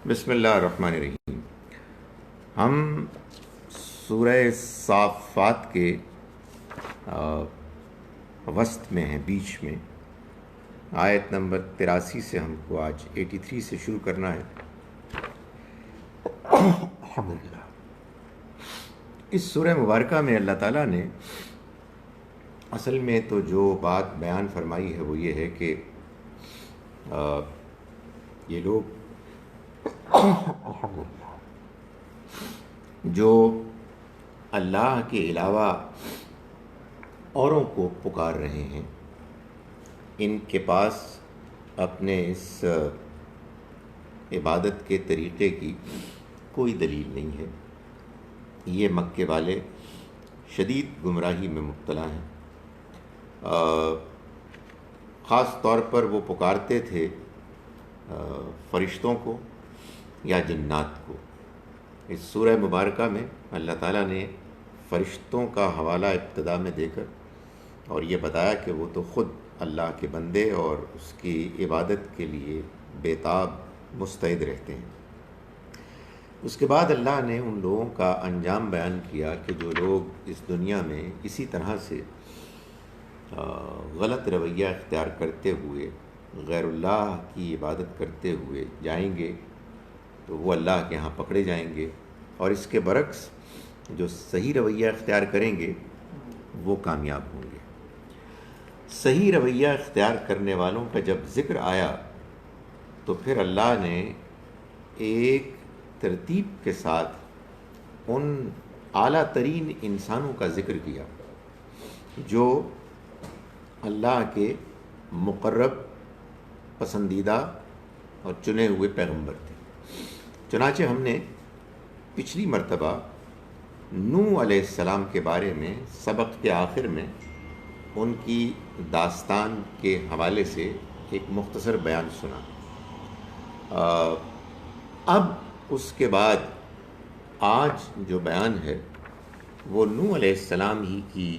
بسم اللہ الرحمن الرحیم۔ ہم سورہ صافات کے وسط میں ہیں، بیچ میں آیت نمبر 83 سے ہم کو آج 83 سے شروع کرنا ہے۔ الحمدللہ۔ اس سورہ مبارکہ میں اللہ تعالیٰ نے اصل میں تو جو بات بیان فرمائی ہے وہ یہ ہے کہ یہ لوگ جو اللہ کے علاوہ اوروں کو پکار رہے ہیں، ان کے پاس اپنے اس عبادت کے طریقے کی کوئی دلیل نہیں ہے۔ یہ مکے والے شدید گمراہی میں مبتلا ہیں۔ خاص طور پر وہ پکارتے تھے فرشتوں کو یا جنات کو۔ اس سورہ مبارکہ میں اللہ تعالیٰ نے فرشتوں کا حوالہ ابتدا میں دے کر اور یہ بتایا کہ وہ تو خود اللہ کے بندے اور اس کی عبادت کے لیے بے تاب مستعد رہتے ہیں۔ اس کے بعد اللہ نے ان لوگوں کا انجام بیان کیا کہ جو لوگ اس دنیا میں اسی طرح سے غلط رویہ اختیار کرتے ہوئے غیر اللہ کی عبادت کرتے ہوئے جائیں گے تو وہ اللہ کے ہاں پکڑے جائیں گے، اور اس کے برعکس جو صحیح رویہ اختیار کریں گے وہ کامیاب ہوں گے۔ صحیح رویہ اختیار کرنے والوں کا جب ذکر آیا تو پھر اللہ نے ایک ترتیب کے ساتھ ان اعلیٰ ترین انسانوں کا ذکر کیا جو اللہ کے مقرب، پسندیدہ اور چنے ہوئے پیغمبر تھے۔ چنانچہ ہم نے پچھلی مرتبہ نوح علیہ السلام کے بارے میں سبق کے آخر میں ان کی داستان کے حوالے سے ایک مختصر بیان سنا۔ اب اس کے بعد آج جو بیان ہے وہ نوح علیہ السلام ہی کی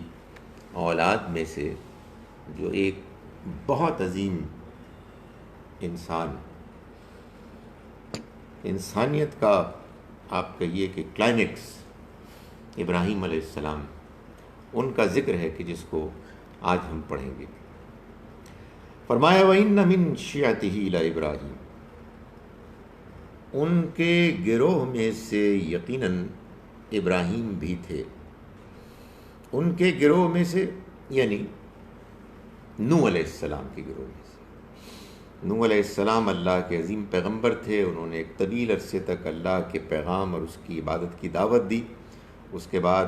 اولاد میں سے جو ایک بہت عظیم انسانیت کا آپ کہیے کہ کلائمیکس ابراہیم علیہ السلام، ان کا ذکر ہے کہ جس کو آج ہم پڑھیں گے۔ فرمایا وَإِنَّ مِن شِيَعَتِهِ لَإِبْرَاهِيمَ، ان کے گروہ میں سے یقیناً ابراہیم بھی تھے۔ ان کے گروہ میں سے یعنی نوح علیہ السلام کے گروہ میں سے۔ نوح علیہ السلام اللہ کے عظیم پیغمبر تھے، انہوں نے ایک طویل عرصے تک اللہ کے پیغام اور اس کی عبادت کی دعوت دی۔ اس کے بعد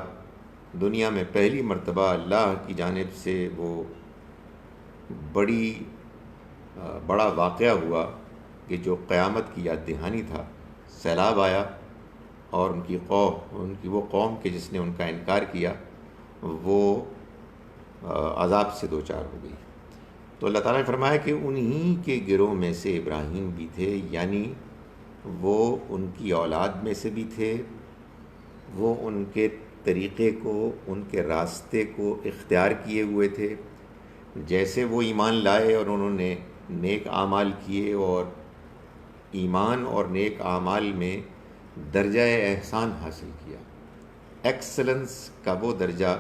دنیا میں پہلی مرتبہ اللہ کی جانب سے وہ بڑا واقعہ ہوا کہ جو قیامت کی یاد دہانی تھا، سیلاب آیا اور ان کی وہ قوم کہ جس نے ان کا انکار کیا وہ عذاب سے دوچار ہو گئی۔ تو اللہ تعالیٰ نے فرمایا کہ انہی کے گروہ میں سے ابراہیم بھی تھے، یعنی وہ ان کی اولاد میں سے بھی تھے، وہ ان کے طریقے کو، ان کے راستے کو اختیار کیے ہوئے تھے۔ جیسے وہ ایمان لائے اور انہوں نے نیک اعمال کیے، اور ایمان اور نیک اعمال میں درجہ احسان حاصل کیا، ایکسلنس کا وہ درجہ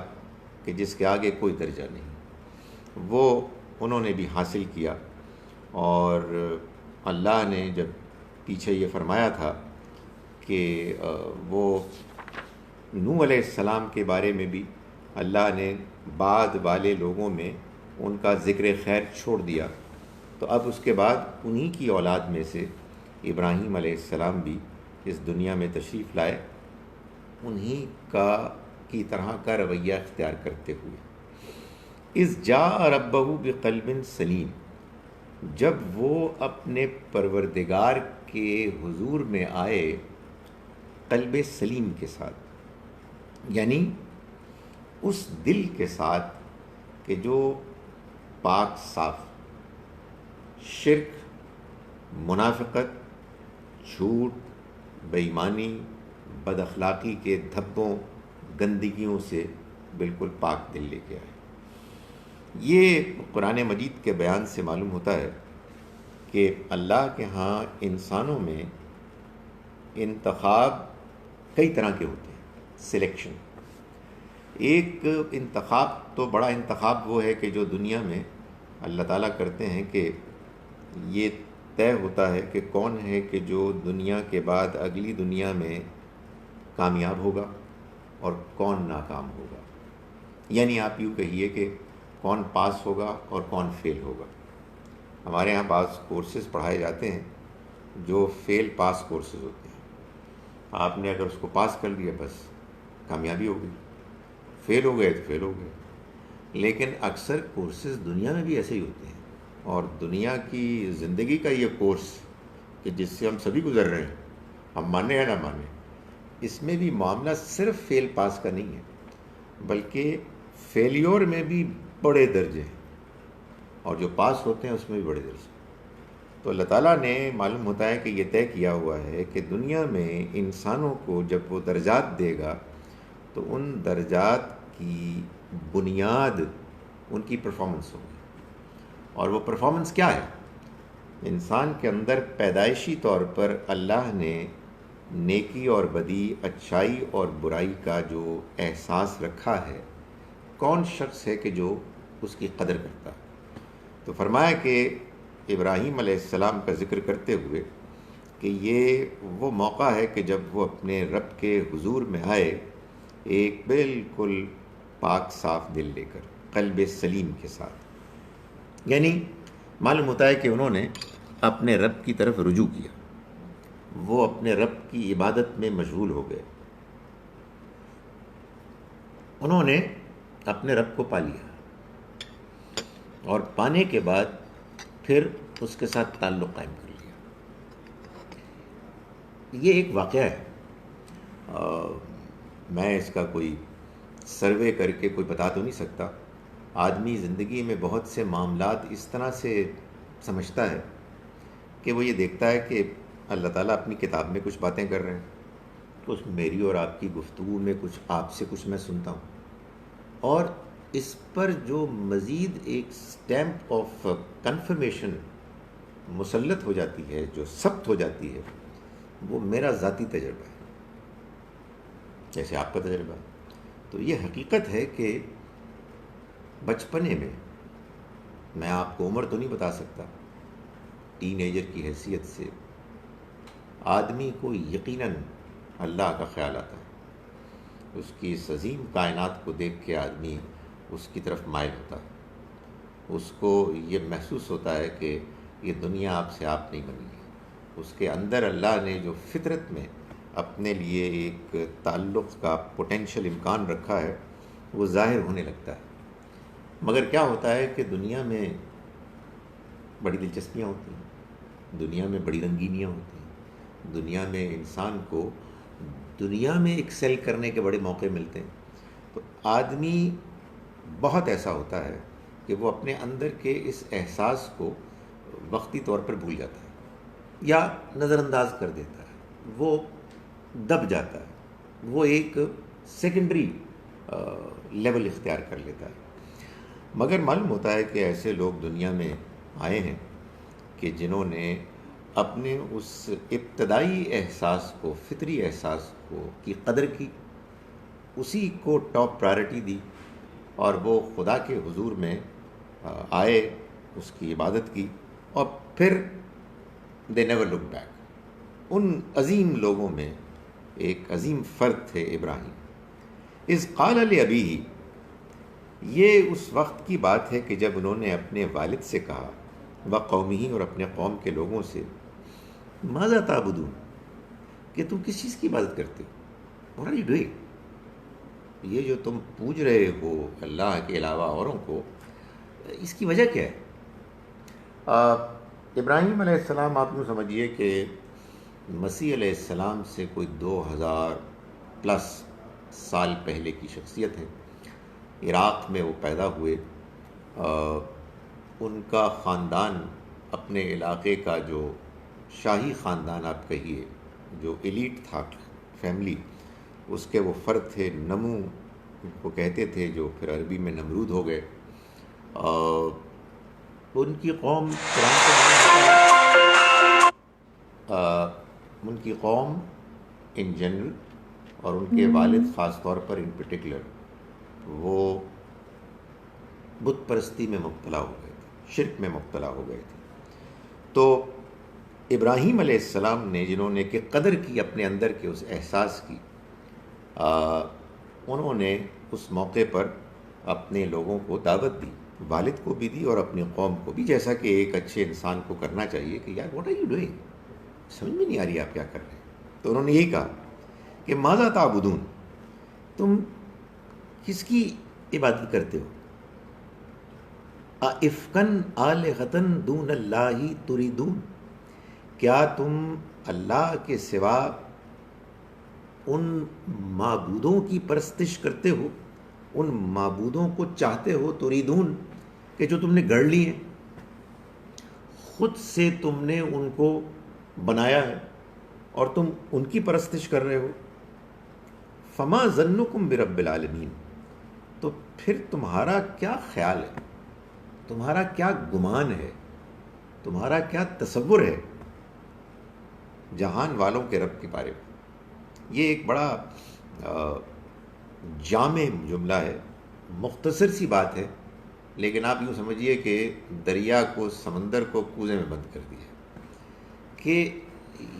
کہ جس کے آگے کوئی درجہ نہیں، وہ انہوں نے بھی حاصل کیا۔ اور اللہ نے جب پیچھے یہ فرمایا تھا کہ وہ نوح علیہ السلام کے بارے میں بھی اللہ نے بعد والے لوگوں میں ان کا ذکر خیر چھوڑ دیا، تو اب اس کے بعد انہی کی اولاد میں سے ابراہیم علیہ السلام بھی اس دنیا میں تشریف لائے، انہی کی طرح کا رویہ اختیار کرتے ہوئے۔ اذ جاء ربہ بقلب سلیم، جب وہ اپنے پروردگار کے حضور میں آئے قلب سلیم کے ساتھ، یعنی اس دل کے ساتھ کہ جو پاک صاف، شرک، منافقت، جھوٹ، بے ایمانی، بد اخلاقی کے دھبوں، گندگیوں سے بالکل پاک دل لے کے آئے۔ یہ قرآن مجید کے بیان سے معلوم ہوتا ہے کہ اللہ کے ہاں انسانوں میں انتخاب کئی طرح کے ہوتے ہیں، سلیکشن۔ ایک انتخاب تو بڑا انتخاب وہ ہے کہ جو دنیا میں اللہ تعالیٰ کرتے ہیں کہ یہ طے ہوتا ہے کہ کون ہے کہ جو دنیا کے بعد اگلی دنیا میں کامیاب ہوگا اور کون ناکام ہوگا۔ یعنی آپ یوں کہیے کہ کون پاس ہوگا اور کون فیل ہوگا۔ ہمارے ہاں بعض کورسز پڑھائے جاتے ہیں جو فیل پاس کورسز ہوتے ہیں۔ آپ نے اگر اس کو پاس کر لیا بس کامیابی ہو گئی، فیل ہو گئے تو فیل ہو گئے۔ لیکن اکثر کورسز دنیا میں بھی ایسے ہی ہوتے ہیں، اور دنیا کی زندگی کا یہ کورس کہ جس سے ہم سبھی گزر رہے ہیں، ہم مانیں یا نہ مانیں، اس میں بھی معاملہ صرف فیل پاس کا نہیں ہے، بلکہ فیلیور میں بھی بڑے درجے ہیں، اور جو پاس ہوتے ہیں اس میں بھی بڑے درجے ہیں۔ تو اللہ تعالیٰ نے معلوم ہوتا ہے کہ یہ طے کیا ہوا ہے کہ دنیا میں انسانوں کو جب وہ درجات دے گا تو ان درجات کی بنیاد ان کی پرفارمنس ہوگی۔ اور وہ پرفارمنس کیا ہے؟ انسان کے اندر پیدائشی طور پر اللہ نے نیکی اور بدی، اچھائی اور برائی کا جو احساس رکھا ہے، کون شخص ہے کہ جو اس کی قدر کرتا ہے؟ تو فرمایا کہ ابراہیم علیہ السلام کا ذکر کرتے ہوئے کہ یہ وہ موقع ہے کہ جب وہ اپنے رب کے حضور میں آئے ایک بالکل پاک صاف دل لے کر، قلب سلیم کے ساتھ۔ یعنی معلوم ہوتا ہے کہ انہوں نے اپنے رب کی طرف رجوع کیا، وہ اپنے رب کی عبادت میں مشغول ہو گئے، انہوں نے اپنے رب کو پا لیا، اور پانے کے بعد پھر اس کے ساتھ تعلق قائم کر لیا۔ یہ ایک واقعہ ہے، میں اس کا کوئی سروے کر کے کوئی بتا تو نہیں سکتا۔ آدمی زندگی میں بہت سے معاملات اس طرح سے سمجھتا ہے کہ وہ یہ دیکھتا ہے کہ اللہ تعالیٰ اپنی کتاب میں کچھ باتیں کر رہے ہیں، کچھ میری اور آپ کی گفتگو میں کچھ آپ سے کچھ میں سنتا ہوں، اور اس پر جو مزید ایک سٹیمپ آف کنفرمیشن مسلط ہو جاتی ہے، جو ثبت ہو جاتی ہے، وہ میرا ذاتی تجربہ ہے، جیسے آپ کا تجربہ ہے۔ تو یہ حقیقت ہے کہ بچپنے میں آپ کو عمر تو نہیں بتا سکتا، ٹین ایجر کی حیثیت سے آدمی کو یقیناً اللہ کا خیال آتا ہے، اس کی اس عظیم کائنات کو دیکھ کے آدمی اس کی طرف مائل ہوتا ہے، اس کو یہ محسوس ہوتا ہے کہ یہ دنیا آپ سے آپ نہیں بنی ہے، اس کے اندر اللہ نے جو فطرت میں اپنے لیے ایک تعلق کا پوٹینشیل امکان رکھا ہے وہ ظاہر ہونے لگتا ہے۔ مگر کیا ہوتا ہے کہ دنیا میں بڑی دلچسپیاں ہوتی ہیں، دنیا میں بڑی رنگینیاں ہوتی ہیں، دنیا میں انسان کو دنیا میں ایکسل کرنے کے بڑے موقع ملتے ہیں، تو آدمی بہت ایسا ہوتا ہے کہ وہ اپنے اندر کے اس احساس کو وقتی طور پر بھول جاتا ہے یا نظر انداز کر دیتا ہے، وہ دب جاتا ہے، وہ ایک سیکنڈری لیول اختیار کر لیتا ہے۔ مگر معلوم ہوتا ہے کہ ایسے لوگ دنیا میں آئے ہیں کہ جنہوں نے اپنے اس ابتدائی احساس کو، فطری احساس کو کی قدر کی، اسی کو ٹاپ پرائرٹی دی، اور وہ خدا کے حضور میں آئے، اس کی عبادت کی، اور پھر دے نیور لک بیک۔ ان عظیم لوگوں میں ایک عظیم فرد تھے ابراہیم۔ اذ قال لأبیہ، یہ اس وقت کی بات ہے کہ جب انہوں نے اپنے والد سے کہا، وقومہ، اور اپنے قوم کے لوگوں سے، ماذا تعبدون، کہ تم کس چیز کی عبادت کرتے ہو، what are you doing؟ یہ جو تم پوج رہے ہو اللہ کے علاوہ اوروں کو، اس کی وجہ کیا ہے؟ ابراہیم علیہ السلام آپ یوں سمجھیے کہ مسیح علیہ السلام سے کوئی 2000+ سال پہلے کی شخصیت ہے۔ عراق میں وہ پیدا ہوئے، ان کا خاندان، اپنے علاقے کا جو شاہی خاندان آپ کہیے، جو ایلیٹ تھا فیملی، اس کے وہ فرد تھے، نمو کو کہتے تھے، جو پھر عربی میں نمرود ہو گئے۔ ان کی قوم، ان کی قوم ان جنرل اور ان کے والد خاص طور پر ان پرٹیکولر وہ بت پرستی میں مبتلا ہو گئے تھے، شرک میں مبتلا ہو گئے تھے. تو ابراہیم علیہ السلام نے جنہوں نے کہ قدر کی اپنے اندر کے اس احساس کی، انہوں نے اس موقع پر اپنے لوگوں کو دعوت دی، والد کو بھی دی اور اپنی قوم کو بھی، جیسا کہ ایک اچھے انسان کو کرنا چاہیے کہ یار واٹ آر یو ڈوئنگ، سمجھ میں نہیں آ رہی آپ کیا کر رہے ہیں. تو انہوں نے یہی کہا کہ ماذا تعبدون، تم کس کی عبادت کرتے ہو؟ افکن آلہۃ دون اللہ تریدون، کیا تم اللہ کے سوا ان معبودوں کی پرستش کرتے ہو، ان معبودوں کو چاہتے ہو، تریدون کہ جو تم نے گڑھ لی ہیں، خود سے تم نے ان کو بنایا ہے اور تم ان کی پرستش کر رہے ہو. فما ظنکم برب العالمین، تو پھر تمہارا کیا خیال ہے، تمہارا کیا گمان ہے، تمہارا کیا تصور ہے جہان والوں کے رب کے بارے میں. یہ ایک بڑا جامع جملہ ہے، مختصر سی بات ہے، لیکن آپ یوں سمجھیے کہ دریا کو، سمندر کو کوزے میں بند کر دیا کہ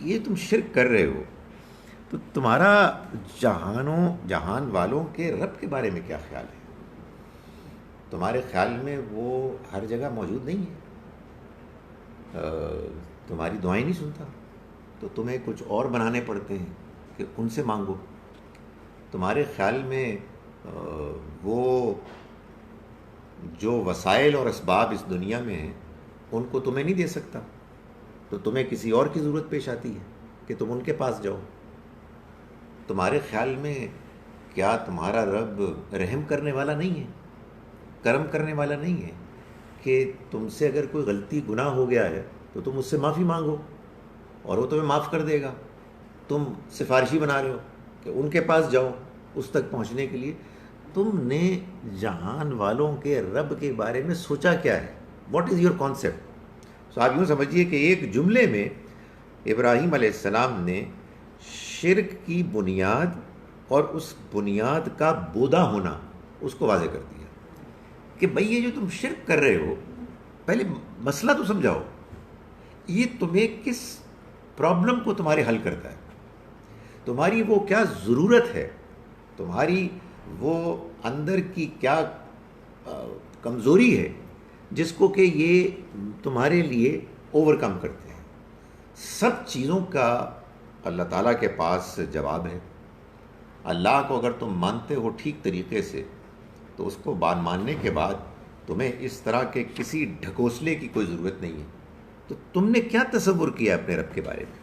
یہ تم شرک کر رہے ہو، تو تمہارا جہان والوں کے رب کے بارے میں کیا خیال ہے؟ تمہارے خیال میں وہ ہر جگہ موجود نہیں ہے، تمہاری دعائیں نہیں سنتا، تو تمہیں کچھ اور بنانے پڑتے ہیں کہ ان سے مانگو. تمہارے خیال میں وہ جو وسائل اور اسباب اس دنیا میں ہیں ان کو تمہیں نہیں دے سکتا، تو تمہیں کسی اور کی ضرورت پیش آتی ہے کہ تم ان کے پاس جاؤ. تمہارے خیال میں کیا تمہارا رب رحم کرنے والا نہیں ہے، کرم کرنے والا نہیں ہے کہ تم سے اگر کوئی غلطی گناہ ہو گیا ہے تو تم اس سے معافی مانگو اور وہ تمہیں معاف کر دے گا؟ تم سفارشی بنا رہے ہو کہ ان کے پاس جاؤ اس تک پہنچنے کے لیے. تم نے جہان والوں کے رب کے بارے میں سوچا کیا ہے؟ What is your concept? So آپ یوں سمجھیے کہ ایک جملے میں ابراہیم علیہ السلام نے شرک کی بنیاد اور اس بنیاد کا بودا ہونا اس کو واضح کر دیا کہ بھئی یہ جو تم شرک کر رہے ہو، پہلے مسئلہ تو سمجھاؤ، یہ تمہیں کس پرابلم کو تمہارے حل کرتا ہے، تمہاری وہ کیا ضرورت ہے، تمہاری وہ اندر کی کیا کمزوری ہے جس کو کہ یہ تمہارے لیے اوور کم کرتے ہیں. سب چیزوں کا اللہ تعالیٰ کے پاس جواب ہے. اللہ کو اگر تم مانتے ہو ٹھیک طریقے سے تو اس کو ماننے کے بعد تمہیں اس طرح کے کسی ڈھکوسلے کی کوئی ضرورت نہیں ہے. تو تم نے کیا تصور کیا اپنے رب کے بارے میں؟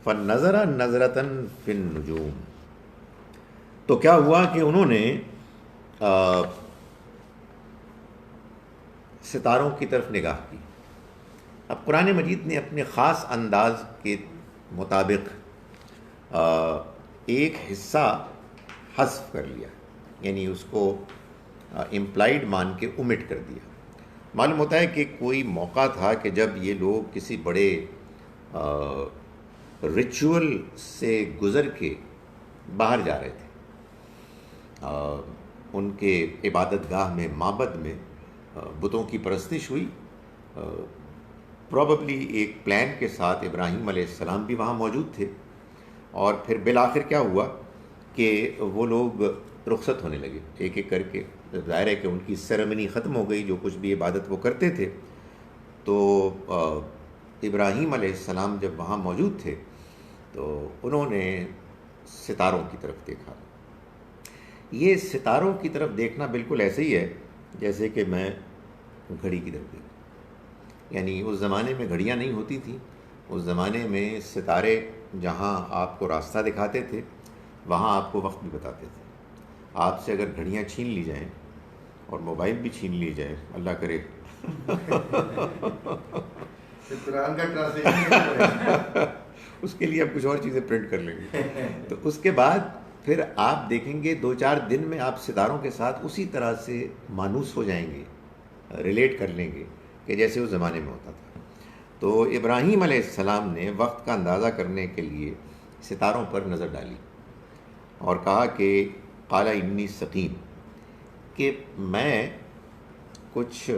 فَنَظَرَ نَظْرَةً فِي النُّجُومِ، تو کیا ہوا کہ انہوں نے ستاروں کی طرف نگاہ کی. اب قرآن مجید نے اپنے خاص انداز کے مطابق ایک حصہ حذف کر لیا، یعنی اس کو امپلائیڈ مان کے اومٹ کر دیا. معلوم ہوتا ہے کہ کوئی موقع تھا کہ جب یہ لوگ کسی بڑے ریچول سے گزر کے باہر جا رہے تھے، ان کے عبادت گاہ میں، معبد میں بتوں کی پرستش ہوئی. پروبیبلی ایک پلان کے ساتھ ابراہیم علیہ السلام بھی وہاں موجود تھے، اور پھر بالآخر کیا ہوا کہ وہ لوگ رخصت ہونے لگے ایک ایک کر کے. ظاہر ہے کہ ان کی سیریمنی ختم ہو گئی، جو کچھ بھی عبادت وہ کرتے تھے. تو ابراہیم علیہ السلام جب وہاں موجود تھے تو انہوں نے ستاروں کی طرف دیکھا. یہ ستاروں کی طرف دیکھنا بالکل ایسے ہی ہے جیسے کہ میں گھڑی کی طرف دیکھوں. یعنی اس زمانے میں گھڑیاں نہیں ہوتی تھیں، اس زمانے میں ستارے جہاں آپ کو راستہ دکھاتے تھے وہاں آپ کو وقت بھی بتاتے تھے. آپ سے اگر گھڑیاں چھین لی جائیں اور موبائل بھی چھین لی جائے، اللہ کرے اس کے لیے آپ کچھ اور چیزیں پرنٹ کر لیں گے، تو اس کے بعد پھر آپ دیکھیں گے 2-4 دن میں آپ ستاروں کے ساتھ اسی طرح سے مانوس ہو جائیں گے، ریلیٹ کر لیں گے کہ جیسے اس زمانے میں ہوتا تھا. تو ابراہیم علیہ السلام نے وقت کا اندازہ کرنے کے لیے ستاروں پر نظر ڈالی اور کہا کہ قال انی سقیم، کہ میں کچھ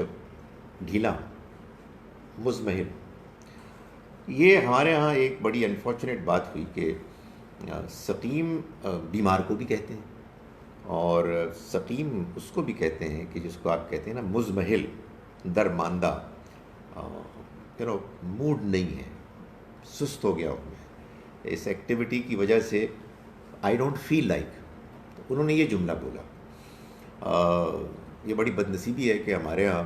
ڈھیلا ہوں، مزمحل۔ یہ ہمارے ہاں ایک بڑی انفارچونیٹ بات ہوئی کہ سقیم بیمار کو بھی کہتے ہیں، اور سقیم اس کو بھی کہتے ہیں کہ جس کو آپ کہتے ہیں نا مزمحل، درماندہ، موڈ نہیں ہے، سست ہو گیا ہوں میں اس ایکٹیویٹی کی وجہ سے، آئی ڈونٹ فیل لائک۔ انہوں نے یہ جملہ بولا۔ یہ بڑی بدنصیبی ہے کہ ہمارے ہاں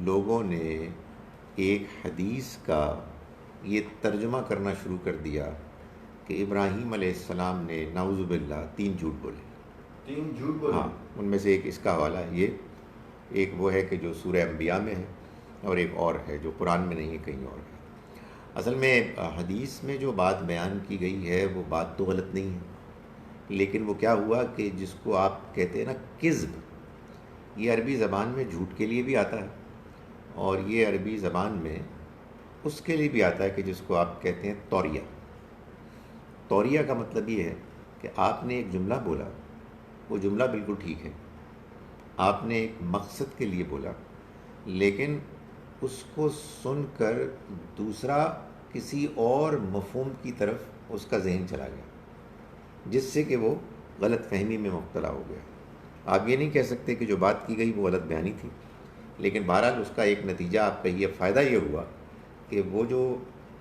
لوگوں نے ایک حدیث کا یہ ترجمہ کرنا شروع کر دیا کہ ابراہیم علیہ السلام نے نعوذ باللہ 3 جھوٹ بولے۔ 3 جھوٹ بولے؟ ہاں، ان میں سے ایک اس کا حوالہ ہے، یہ ایک وہ ہے کہ جو سورہ انبیاء میں ہے، اور ایک اور ہے جو قرآن میں نہیں ہے، کہیں اور ہے۔ اصل میں حدیث میں جو بات بیان کی گئی ہے وہ بات تو غلط نہیں ہے، لیکن وہ کیا ہوا کہ جس کو آپ کہتے ہیں نا کذب، یہ عربی زبان میں جھوٹ کے لیے بھی آتا ہے، اور یہ عربی زبان میں اس کے لیے بھی آتا ہے کہ جس کو آپ کہتے ہیں توریہ۔ توریہ کا مطلب یہ ہے کہ آپ نے ایک جملہ بولا، وہ جملہ بالکل ٹھیک ہے، آپ نے ایک مقصد کے لیے بولا، لیکن اس کو سن کر دوسرا کسی اور مفہوم کی طرف اس کا ذہن چلا گیا، جس سے کہ وہ غلط فہمی میں مبتلا ہو گیا۔ آپ یہ نہیں کہہ سکتے کہ جو بات کی گئی وہ غلط بیانی تھی، لیکن بہرحال اس کا ایک نتیجہ آپ کا یہ فائدہ یہ ہوا کہ وہ جو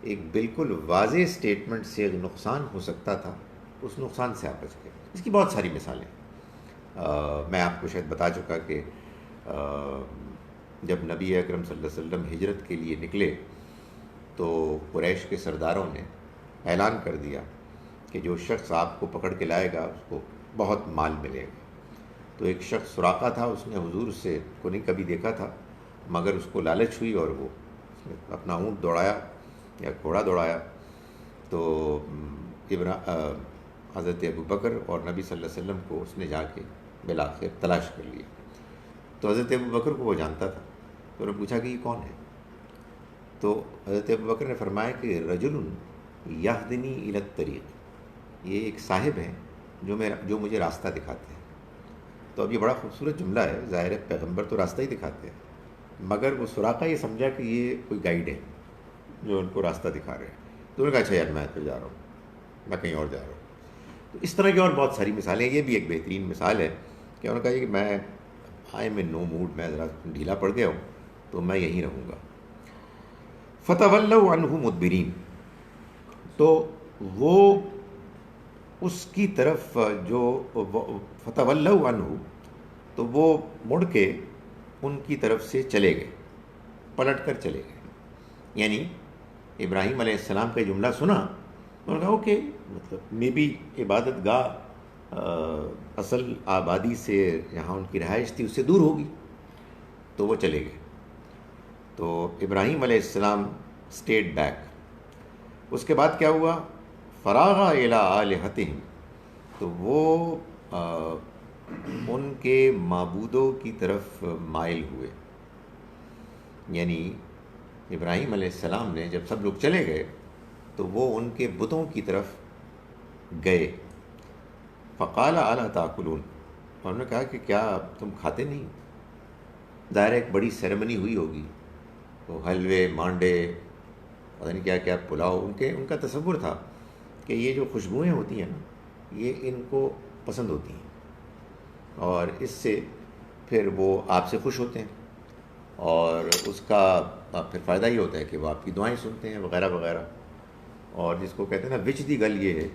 ایک بالکل واضح اسٹیٹمنٹ سے نقصان ہو سکتا تھا، اس نقصان سے آپ بچ گئے۔ اس کی بہت ساری مثالیں میں آپ کو شاید بتا چکا کہ جب نبی اکرم صلی اللہ علیہ وسلم ہجرت کے لیے نکلے تو قریش کے سرداروں نے اعلان کر دیا کہ جو شخص آپ کو پکڑ کے لائے گا اس کو بہت مال ملے گا۔ تو ایک شخص سراقہ تھا، اس نے حضور سے کو نہیں کبھی دیکھا تھا، مگر اس کو لالچ ہوئی اور وہ اپنا اونٹ دوڑایا یا گھوڑا دوڑایا، تو حضرت ابوبکر اور نبی صلی اللہ علیہ وسلم کو اس نے جا کے بالآخر تلاش کر لیا۔ تو حضرت ابوبکر کو وہ جانتا تھا، تو انہوں نے پوچھا کہ یہ کون ہے؟ تو حضرت ابوبکر نے فرمایا کہ رجل یہدنی الی الطریق، یہ ایک صاحب ہیں جو مجھے راستہ دکھاتے ہیں۔ تو اب یہ بڑا خوبصورت جملہ ہے، ظاہر ہے پیغمبر تو راستہ ہی دکھاتے ہیں، مگر وہ سراقہ یہ سمجھا کہ یہ کوئی گائیڈ ہے جو ان کو راستہ دکھا رہے ہیں۔ تو انہوں نے کہا اچھا یار میں پھر جا رہا ہوں، میں کہیں اور جا رہا ہوں۔ تو اس طرح کی اور بہت ساری مثالیں، یہ بھی ایک بہترین مثال ہے کہ انہوں نے کہا کہ میں نو موڈ، میں ذرا ڈھیلا پڑ گیا ہوں تو میں یہیں رہوں گا۔ فتولوا عنہ مدبرین، تو وہ اس کی طرف جو فتولوا عنہ، تو وہ مڑ کے ان کی طرف سے چلے گئے، پلٹ کر چلے گئے۔ یعنی ابراہیم علیہ السلام کا جملہ سنا، انہوں نے کہا اوکے، مطلب میں بھی عبادت گاہ اصل آبادی سے جہاں ان کی رہائش تھی اس سے دور ہوگی، تو وہ چلے گئے۔ تو ابراہیم علیہ السلام اسٹیٹ بیک۔ اس کے بعد کیا ہوا؟ فراغ الی آلہتہم، تو وہ ان کے معبودوں کی طرف مائل ہوئے۔ یعنی ابراہیم علیہ السلام نے جب سب لوگ چلے گئے تو وہ ان کے بتوں کی طرف گئے۔ فقال الا تاکلون، انہوں نے کہا کہ کیا تم کھاتے نہیں؟ ظاہر ایک بڑی سیریمنی ہوئی ہوگی، تو حلوے، مانڈے، پتہ نہیں کیا کیا، پلاؤ، ان کا تصور تھا کہ یہ جو خوشبوئیں ہوتی ہیں نا یہ ان کو پسند ہوتی ہیں، اور اس سے پھر وہ آپ سے خوش ہوتے ہیں، اور اس کا پھر فائدہ یہ ہوتا ہے کہ وہ آپ کی دعائیں سنتے ہیں وغیرہ وغیرہ۔ اور جس کو کہتے ہیں نا وچ دی گل، یہ ہے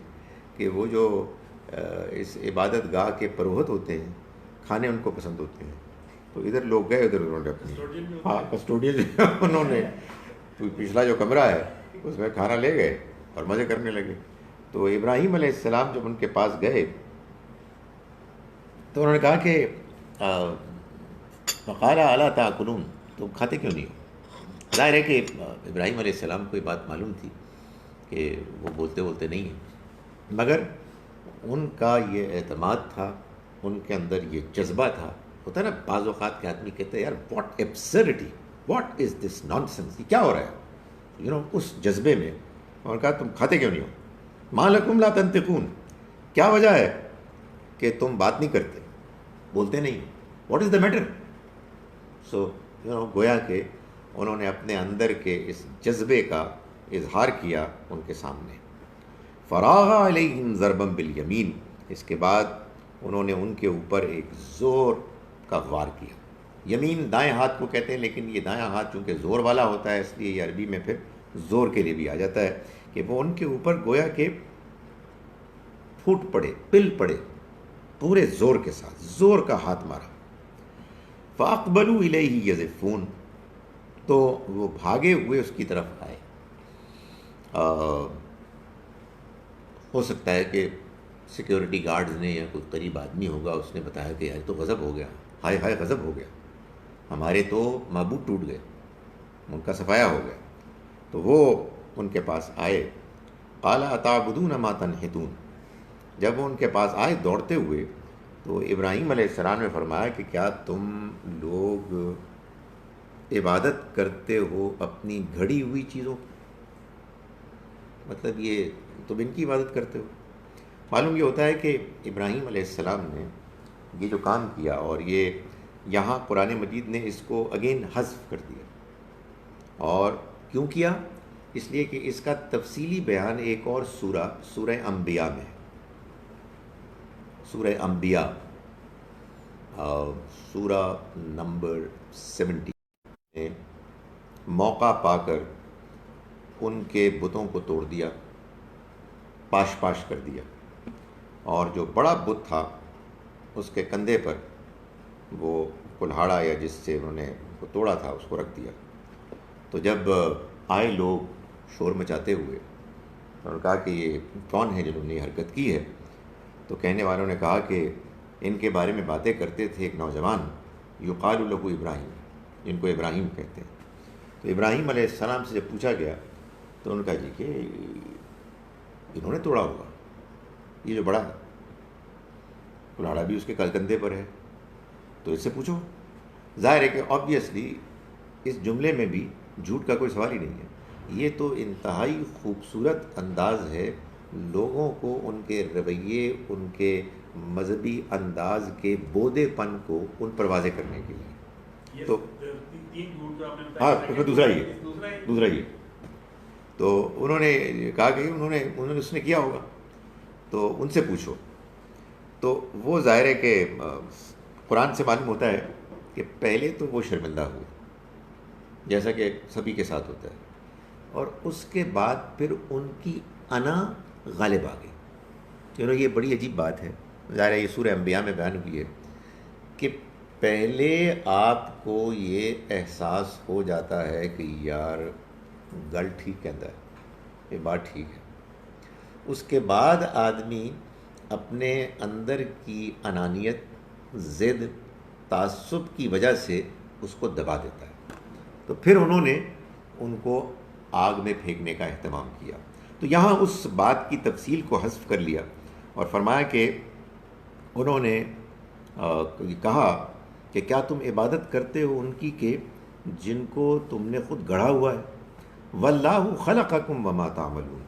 کہ وہ جو اس عبادت گاہ کے پروہت ہوتے ہیں، کھانے ان کو پسند ہوتے ہیں۔ تو ادھر لوگ گئے، ادھر انہوں نے اپنی کسٹوڈین انہوں نے پچھلا جو کمرہ ہے اس میں کھانا لے گئے اور مزے کرنے لگے۔ تو ابراہیم علیہ السلام جب ان کے پاس گئے تو انہوں نے کہا کہ فقال الا تاکلون، تم کھاتے کیوں نہیں ہو؟ ظاہر ہے کہ ابراہیم علیہ السلام کو یہ بات معلوم تھی کہ وہ بولتے نہیں ہیں، مگر ان کا یہ اعتماد تھا، ان کے اندر یہ جذبہ تھا۔ ہوتا ہے نا بعض اوقات کے آدمی کہتے ہیں یار what absurdity, what is this nonsense, یہ کیا ہو رہا ہے، اس جذبے میں انہوں نے کہا تم کھاتے کیوں نہیں ہو؟ ما لکم لا تنطقون، کیا وجہ ہے کہ تم بات نہیں کرتے، بولتے نہیں، واٹ از دا میٹر؟ سو گویا کہ انہوں نے اپنے اندر کے اس جذبے کا اظہار کیا ان کے سامنے. فراغ علیہم ضربا بالیمین، اس کے بعد انہوں نے ان کے اوپر ایک زور کا وار کیا. یمین دائیں ہاتھ کو کہتے ہیں، لیکن یہ دائیں ہاتھ چونکہ زور والا ہوتا ہے اس لیے یہ عربی میں پھر زور کے لیے بھی آ جاتا ہے، کہ وہ ان کے اوپر گویا کہ پھوٹ پڑے، پل پڑے، پورے زور کے ساتھ زور کا ہاتھ مارا. فاقبلوا الیہ یزفون، تو وہ بھاگے ہوئے اس کی طرف آئے. ہو سکتا ہے کہ سیکیورٹی گارڈز نے یا کوئی قریب آدمی ہوگا، اس نے بتایا کہ یار تو غضب ہو گیا، ہائے ہائے غضب ہو گیا، ہمارے تو معبود ٹوٹ گئے، ان کا صفایا ہو گیا. تو وہ ان کے پاس آئے. قال اتعبدون ما تنحتون، جب وہ ان کے پاس آئے دوڑتے ہوئے تو ابراہیم علیہ السلام نے فرمایا کہ کیا تم لوگ عبادت کرتے ہو اپنی گھڑی ہوئی چیزوں کی؟ مطلب یہ تم ان کی عبادت کرتے ہو. معلوم یہ ہوتا ہے کہ ابراہیم علیہ السلام نے یہ جو کام کیا، اور یہ یہاں قرآن مجید نے اس کو اگین حذف کر دیا. اور کیوں کیا؟ اس لیے کہ اس کا تفصیلی بیان ایک اور سورہ انبیاء میں ہے. سورہ انبیاء سورہ نمبر 70 میں موقع پا کر ان کے بتوں کو توڑ دیا، پاش پاش کر دیا، اور جو بڑا بت تھا اس کے کندھے پر وہ کلہاڑا یا جس سے انہوں نے کو توڑا تھا اس کو رکھ دیا. تو جب آئے لوگ شور مچاتے ہوئے، انہوں نے کہا کہ یہ کون ہے جنہوں نے یہ حرکت کی ہے؟ تو کہنے والوں نے کہا کہ ان کے بارے میں باتیں کرتے تھے ایک نوجوان یقال له ابراہیم، جن کو ابراہیم کہتے ہیں. تو ابراہیم علیہ السلام سے جب پوچھا گیا تو انہوں نے کہا جی کہ انہوں نے توڑا ہوگا، یہ جو بڑا ہے کلاڑا بھی اس کے کندھے پر ہے، تو اس سے پوچھو. ظاہر ہے کہ آبویسلی اس جملے میں بھی جھوٹ کا کوئی سوال ہی نہیں ہے. یہ تو انتہائی خوبصورت انداز ہے لوگوں کو ان کے رویے، ان کے مذہبی انداز کے بودے پن کو ان پر واضح کرنے کے لیے. تو ہاں دوسرا ہی تو انہوں نے کہا کہ انہوں نے اس نے کیا ہوگا تو ان سے پوچھو. تو وہ ظاہر ہے کہ قرآن سے معلوم ہوتا ہے کہ پہلے تو وہ شرمندہ ہوئے، جیسا کہ سبھی کے ساتھ ہوتا ہے، اور اس کے بعد پھر ان کی انا غالب آ گئی. یہ بڑی عجیب بات ہے، ظاہر ہے یہ سورہ انبیاء میں بیان ہوئی ہے کہ پہلے آپ کو یہ احساس ہو جاتا ہے کہ یار گل ٹھیک کہتا ہے، یہ بات ٹھیک ہے. اس کے بعد آدمی اپنے اندر کی انانیت، ضد، تعصب کی وجہ سے اس کو دبا دیتا ہے. تو پھر انہوں نے ان کو آگ میں پھینکنے کا اہتمام کیا. تو یہاں اس بات کی تفصیل کو حذف کر لیا اور فرمایا کہ انہوں نے کہا کہ کیا تم عبادت کرتے ہو ان کی کہ جن کو تم نے خود گڑھا ہوا ہے؟ واللہ خلقکم وما تعملون،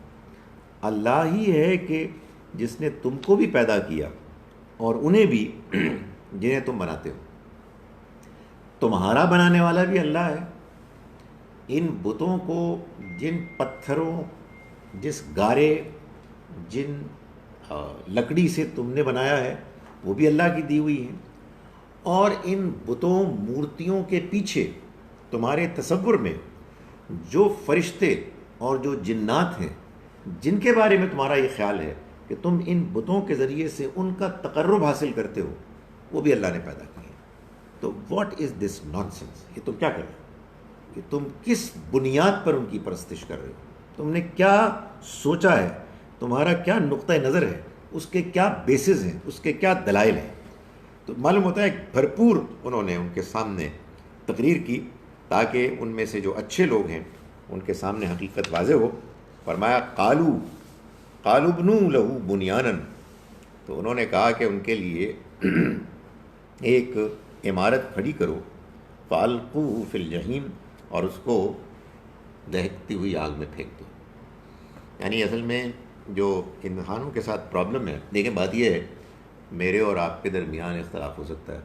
اللہ ہی ہے کہ جس نے تم کو بھی پیدا کیا اور انہیں بھی جنہیں تم بناتے ہو. تمہارا بنانے والا بھی اللہ ہے. ان بتوں کو، جن پتھروں، جس گارے، جن لکڑی سے تم نے بنایا ہے وہ بھی اللہ کی دی ہوئی ہیں. اور ان بتوں، مورتیوں کے پیچھے تمہارے تصور میں جو فرشتے اور جو جنات ہیں جن کے بارے میں تمہارا یہ خیال ہے کہ تم ان بتوں کے ذریعے سے ان کا تقرب حاصل کرتے ہو، وہ بھی اللہ نے پیدا کیے. تو what is this nonsense? یہ تم کیا کر رہے ہو؟ کہ تم کس بنیاد پر ان کی پرستش کر رہے ہو؟ تم نے کیا سوچا ہے؟ تمہارا کیا نقطہ نظر ہے؟ اس کے کیا بیسز ہیں؟ اس کے کیا دلائل ہیں؟ تو معلوم ہوتا ہے بھرپور انہوں نے ان کے سامنے تقریر کی تاکہ ان میں سے جو اچھے لوگ ہیں ان کے سامنے حقیقت واضح ہو. فرمایا قالوا بنوا له بنیانا، تو انہوں نے کہا کہ ان کے لیے ایک عمارت کھڑی کرو، فالقوه فی الجحیم، اور اس کو دہکتی ہوئی آگ میں پھینک دو. یعنی اصل میں جو ان خانوں کے ساتھ پرابلم ہے، دیکھیں بات یہ ہے، میرے اور آپ کے درمیان اختلاف ہو سکتا ہے،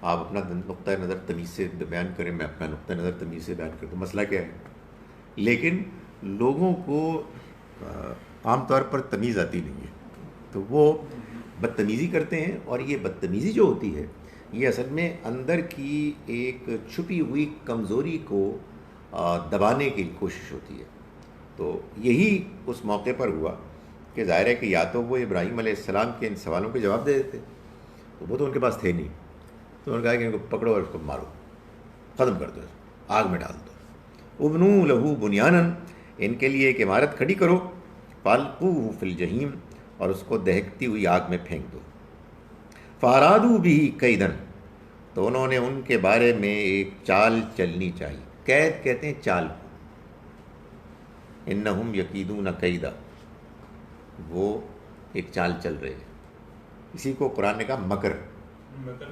آپ اپنا نقطۂ نظر تمیز سے بیان کریں، میں اپنا نقطۂ نظر تمیز سے بیان کرتا ہوں، مسئلہ کیا ہے؟ لیکن لوگوں کو عام طور پر تمیز آتی نہیں ہے، تو وہ بدتمیزی کرتے ہیں، اور یہ بدتمیزی جو ہوتی ہے یہ اصل میں اندر کی ایک چھپی ہوئی کمزوری کو دبانے کی کوشش ہوتی ہے۔ تو یہی اس موقع پر ہوا کہ ظاہر ہے کہ یا تو وہ ابراہیم علیہ السلام کے ان سوالوں کے جواب دے دیتے، تو وہ تو ان کے پاس تھے نہیں، تو انہوں نے کہا کہ ان کو پکڑو اور اس کو مارو، ختم کر دو، آگ میں ڈال دو، ابنو لہو بنیانن، ان کے لیے ایک عمارت کھڑی کرو، فالقوہ فی الجحیم، اور اس کو دہکتی ہوئی آگ میں پھینک دو، فارادو بھی کیدن، تو انہوں نے ان کے بارے میں ایک چال چلنی چاہیے، قید کہتے ہیں چال کو، انہم یکیدون کیدا، وہ ایک چال چل رہے ہیں، اسی کو قرآن نے کہا مکر،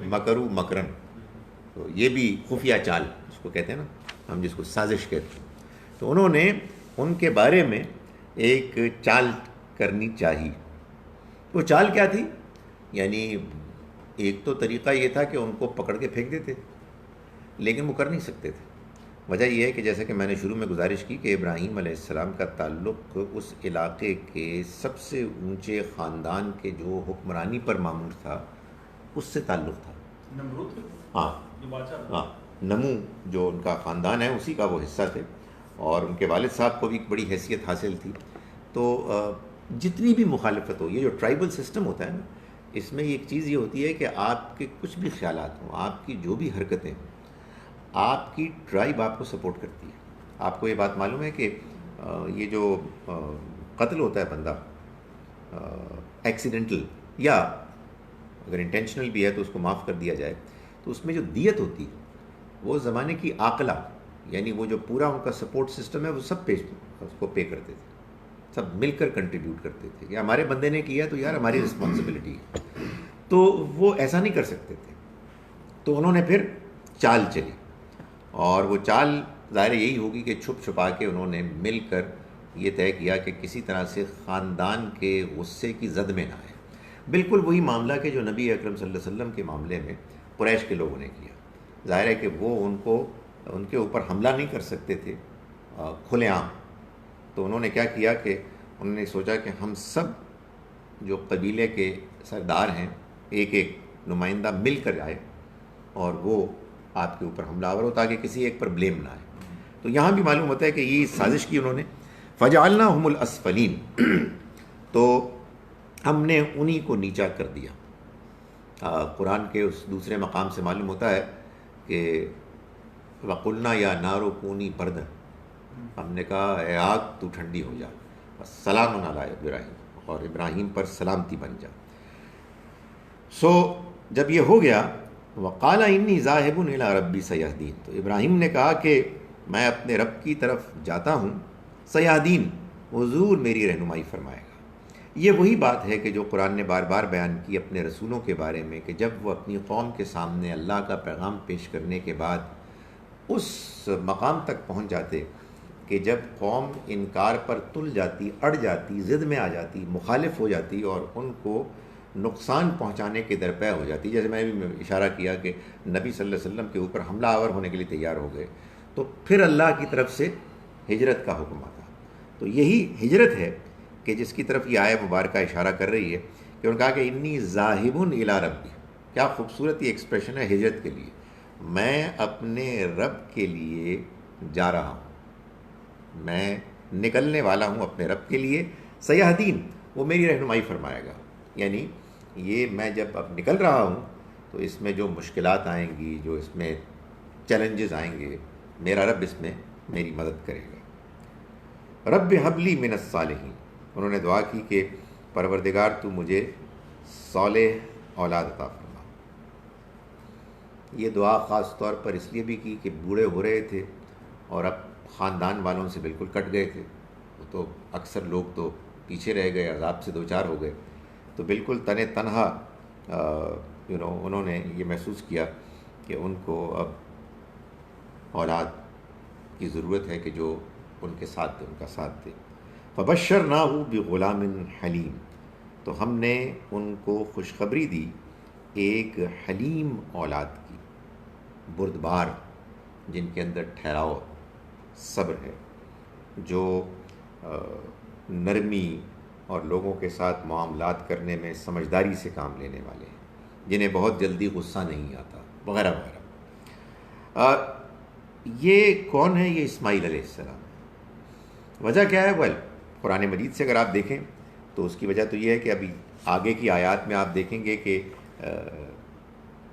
مکرو مکرن، تو یہ بھی خفیہ چال اس کو کہتے ہیں نا، ہم جس کو سازش کہتے ہیں، تو انہوں نے ان کے بارے میں ایک چال کرنی چاہیے۔ وہ چال کیا تھی؟ یعنی ایک تو طریقہ یہ تھا کہ ان کو پکڑ کے پھینک دیتے، لیکن وہ کر نہیں سکتے تھے۔ وجہ یہ ہے کہ جیسا کہ میں نے شروع میں گزارش کی کہ ابراہیم علیہ السلام کا تعلق اس علاقے کے سب سے اونچے خاندان کے جو حکمرانی پر معمور تھا اس سے تعلق تھا، نمرود، ہاں ہاں، نمو جو ان کا خاندان ہے اسی کا وہ حصہ تھے، اور ان کے والد صاحب کو بھی ایک بڑی حیثیت حاصل تھی۔ تو جتنی بھی مخالفت ہو، یہ جو ٹرائبل سسٹم ہوتا ہے نا، اس میں ایک چیز یہ ہوتی ہے کہ آپ کے کچھ بھی خیالات ہوں، آپ کی جو بھی حرکتیں ہوں، آپ کی ٹرائب آپ کو سپورٹ کرتی ہے۔ آپ کو یہ بات معلوم ہے کہ یہ جو قتل ہوتا ہے بندہ ایکسیڈنٹل یا اگر انٹینشنل بھی ہے تو اس کو معاف کر دیا جائے، تو اس میں جو دیت ہوتی ہے وہ زمانے کی عاقلہ، یعنی وہ جو پورا ان کا سپورٹ سسٹم ہے وہ سب اس کو پے کرتے تھے، سب مل کر کنٹریبیوٹ کرتے تھے کہ ہمارے بندے نے کیا تو یار ہماری رسپانسبلٹی ہے، تو وہ ایسا نہیں کر سکتے تھے۔ تو انہوں نے پھر چال چلی، اور وہ چال ظاہر یہی ہوگی کہ چھپ چھپا کے انہوں نے مل کر یہ طے کیا کہ کسی طرح سے خاندان کے غصے کی زد میں نہ آئے، بالکل وہی معاملہ کہ جو نبی اکرم صلی اللہ علیہ وسلم کے معاملے میں قریش کے لوگوں نے کیا۔ ظاہر ہے کہ وہ ان کے اوپر حملہ نہیں کر سکتے تھے کھلے عام، تو انہوں نے کیا کیا کہ انہوں نے سوچا کہ ہم سب جو قبیلے کے سردار ہیں ایک ایک نمائندہ مل کر آئے اور وہ آپ کے اوپر حملہ آور ہو تاکہ کسی ایک پر بلیم نہ آئے۔ تو یہاں بھی معلوم ہوتا ہے کہ یہ سازش کی انہوں نے، فجعلناہم الاسفلین، تو ہم نے انہی کو نیچا کر دیا۔ قرآن کے اس دوسرے مقام سے معلوم ہوتا ہے کہ وَقُلْنَا يَا نَارُ كُونِي بَرْدًا، ہم نے کہا اے آگ تو ٹھنڈی ہو جا، سلام علی ابراہیم، اور ابراہیم پر سلامتی بن جا۔ سو جب یہ ہو گیا، وَقَالَ إِنِّي ذَاهِبٌ إِلَىٰ رَبِّي سَيَهْدِينِ، تو ابراہیم نے کہا کہ میں اپنے رب کی طرف جاتا ہوں، سیہدین، حضور میری رہنمائی فرمائے گا۔ یہ وہی بات ہے کہ جو قرآن نے بار بار بیان کی اپنے رسولوں کے بارے میں، کہ جب وہ اپنی قوم کے سامنے اللہ کا پیغام پیش کرنے کے بعد اس مقام تک پہنچ جاتے کہ جب قوم انکار پر تل جاتی، اڑ جاتی، ضد میں آ جاتی، مخالف ہو جاتی اور ان کو نقصان پہنچانے کے درپے ہو جاتی، جیسے میں بھی اشارہ کیا کہ نبی صلی اللہ علیہ وسلم کے اوپر حملہ آور ہونے کے لیے تیار ہو گئے، تو پھر اللہ کی طرف سے ہجرت کا حکم آتا۔ تو یہی ہجرت ہے کہ جس کی طرف یہ آیہ مبارکہ اشارہ کر رہی ہے کہ انہوں نے کہا کہ انی ذاہب الی ربی، کیا خوبصورت یہ ایکسپریشن ہے ہجرت کے لیے، میں اپنے رب کے لیے جا رہا ہوں، میں نکلنے والا ہوں اپنے رب کے لیے، سیہدین، وہ میری رہنمائی فرمائے گا۔ یعنی یہ میں جب اب نکل رہا ہوں تو اس میں جو مشکلات آئیں گی، جو اس میں چیلنجز آئیں گے، میرا رب اس میں میری مدد کرے گا۔ رب حبلی من الصالحین، انہوں نے دعا کی کہ پروردگار تو مجھے صالح اولاد عطا فرما۔ یہ دعا خاص طور پر اس لیے بھی کی کہ بوڑھے ہو رہے تھے اور اب خاندان والوں سے بالکل کٹ گئے تھے، تو اکثر لوگ تو پیچھے رہ گئے، عذاب سے دوچار ہو گئے، تو بالکل تنہا انہوں نے یہ محسوس کیا کہ ان کو اب اولاد کی ضرورت ہے کہ جو ان کے ساتھ دے، ان کا ساتھ دے۔ فبشرناہ بغلام حلیم، تو ہم نے ان کو خوشخبری دی ایک حلیم اولاد کی، بردبار، جن کے اندر ٹھہراؤ، صبر ہے، جو نرمی اور لوگوں کے ساتھ معاملات کرنے میں سمجھداری سے کام لینے والے ہیں، جنہیں بہت جلدی غصہ نہیں آتا، وغیرہ وغیرہ۔ یہ کون ہے؟ یہ اسماعیل علیہ السلام ہے۔ وجہ کیا ہے؟ قرآن مجید سے اگر آپ دیکھیں تو اس کی وجہ تو یہ ہے کہ ابھی آگے کی آیات میں آپ دیکھیں گے کہ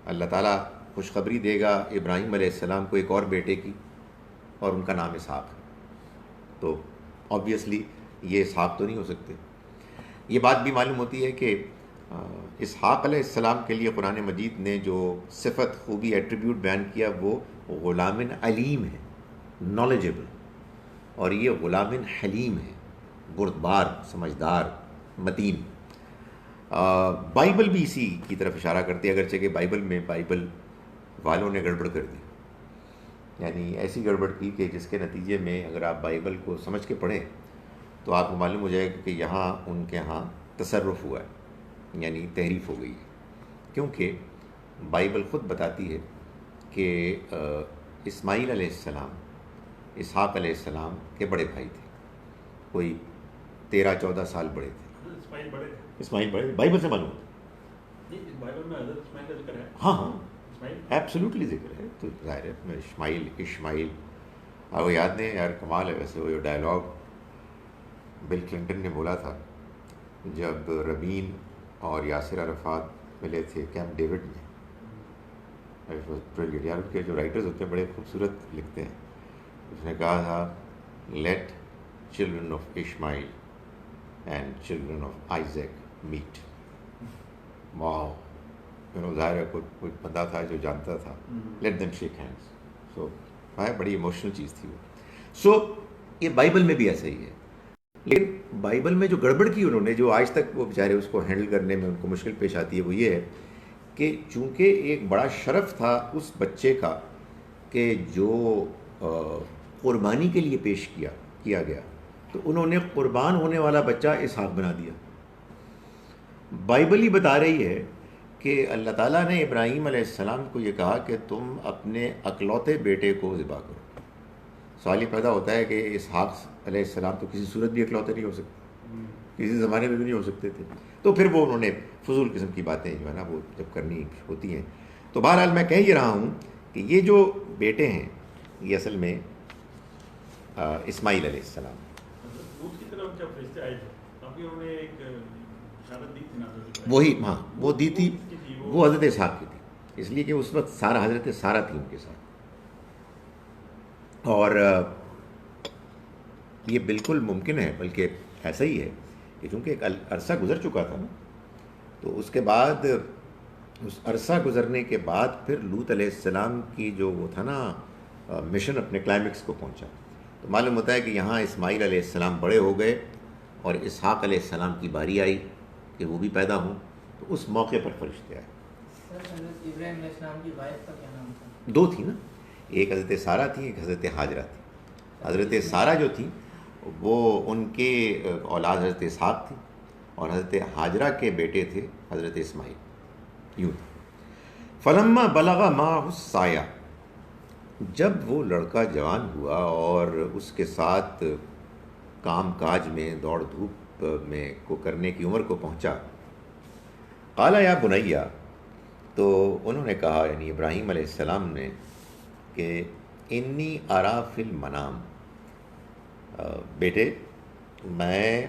اللہ تعالیٰ خوشخبری دے گا ابراہیم علیہ السلام کو ایک اور بیٹے کی، اور ان کا نام اسحاق ہے۔ تو آبویسلی یہ اسحاق تو نہیں ہو سکتے۔ یہ بات بھی معلوم ہوتی ہے کہ اسحاق علیہ السلام کے لیے قرآن مجید نے جو صفت، خوبی، ایٹریبیوٹ بیان کیا وہ غلام علیم ہے، نالجبل، اور یہ غلام حلیم ہے، بردبار، سمجھدار، متین۔ بائبل بھی اسی کی طرف اشارہ کرتی ہے، اگرچہ کہ بائبل والوں نے گڑبڑ کر دی، یعنی ایسی گڑبڑ کی کہ جس کے نتیجے میں اگر آپ بائبل کو سمجھ کے پڑھیں تو آپ کو معلوم ہو جائے گا کہ یہاں ان کے ہاں تصرف ہوا ہے، یعنی تحریف ہو گئی ہے، کیونکہ بائبل خود بتاتی ہے کہ اسماعیل علیہ السلام اسحاق علیہ السلام کے بڑے بھائی تھے، کوئی 13-14 سال بڑے تھے۔ اسماعیل بڑے، بائبل سے معلوم ہوتا ہے، بائبل میں حضرت اسماعیل کا ذکر ہے۔ ہاں ایبسلیوٹلی ذکر ہے، تو ظاہر ہے میں اسماعیل آپ کو یاد نہیں یار، کمال ہے ویسے وہ جو ڈائلاگ بل کلنٹن نے بولا تھا جب ربین اور یاسر عرفات ملے تھے کیمپ ڈیوڈ میں، یار ان کے جو رائٹرز ہوتے ہیں بڑے خوبصورت لکھتے ہیں، اس نے کہا تھا let children of Ismail and children of Isaac meet. Wow, ظاہر ہے کوئی بندہ تھا جو جانتا تھا، let them shake hands. So بڑی ایموشنل چیز تھی وہ۔ سو یہ بائبل میں بھی ایسا ہی ہے، لیکن بائبل میں جو گڑبڑ کی انہوں نے، جو آج تک وہ بیچارے اس کو ہینڈل کرنے میں ان کو مشکل پیش آتی ہے، وہ یہ ہے کہ چونکہ ایک بڑا شرف تھا اس بچے کا کہ جو قربانی کے لیے پیش کیا گیا، تو انہوں نے قربان ہونے والا بچہ اسحاق بنا دیا۔ بائبل ہی بتا رہی ہے کہ اللہ تعالیٰ نے ابراہیم علیہ السلام کو یہ کہا کہ تم اپنے اکلوتے بیٹے کو ذبح کرو۔ سوال یہ پیدا ہوتا ہے کہ اسحاق علیہ السلام تو کسی صورت بھی اکلوتے نہیں ہو سکتے، کسی زمانے میں بھی نہیں ہو سکتے تھے، تو پھر وہ انہوں نے فضول قسم کی باتیں جو ہے نا وہ جب کرنی ہوتی ہیں۔ تو بہرحال میں کہہ یہ رہا ہوں کہ یہ جو بیٹے ہیں یہ اصل میں اسماعیل علیہ السلام، کی طرف جب فرشتے آئے تھے کافی انہوں نے ایک اشارت دی تھی نا، وہی ہاں وہ دی تھی، وہ حضرت اسحاق کی تھی، اس لیے کہ اس وقت حضرت سارہ تھی ان کے ساتھ، اور یہ بالکل ممکن ہے، بلکہ ایسا ہی ہے کہ چونکہ ایک عرصہ گزر چکا تھا نا، تو اس کے بعد اس عرصہ گزرنے کے بعد پھر لوط علیہ السلام کی جو وہ تھا نا مشن اپنے کلائمیکس کو پہنچا، تو معلوم ہوتا ہے کہ یہاں اسماعیل علیہ السلام بڑے ہو گئے اور اسحاق علیہ السلام کی باری آئی کہ وہ بھی پیدا ہوں، تو اس موقع پر فرشتے آئے۔ حضرت ابراہیم علیہ السلام کی وائف کا کیا نام تھا؟ دو تھی نا، ایک حضرت سارہ تھی، ایک حضرت حاجرہ تھی۔ حضرت سارہ جو تھی وہ ان کے اولاد حضرت اسحاق تھی، اور حضرت حاجرہ کے بیٹے تھے حضرت اسماعیل۔ یوں فلما بلغ معہ السعی، جب وہ لڑکا جوان ہوا اور اس کے ساتھ کام کاج میں دوڑ دھوپ میں کو کرنے کی عمر کو پہنچا، قال یا بنیا، تو انہوں نے کہا یعنی ابراہیم علیہ السلام نے کہ انی ارا فی المنام، بیٹے میں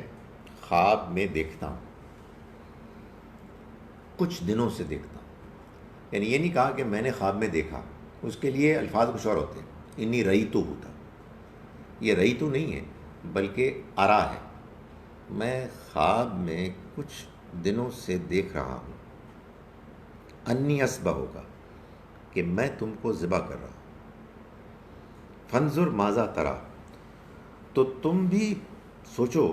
خواب میں دیکھتا ہوں، کچھ دنوں سے دیکھتا ہوں، یعنی یہ نہیں کہا کہ میں نے خواب میں دیکھا، اس کے لیے الفاظ کچھ اور ہوتے ہیں، انی رئیتو ہوتا، یہ رئیتو نہیں ہے بلکہ ارا ہے، میں خواب میں کچھ دنوں سے دیکھ رہا ہوں، انی اسبح ہوگا کہ میں تم کو ذبح کر رہا ہوں، فانظر ماذا ترا، تو تم بھی سوچو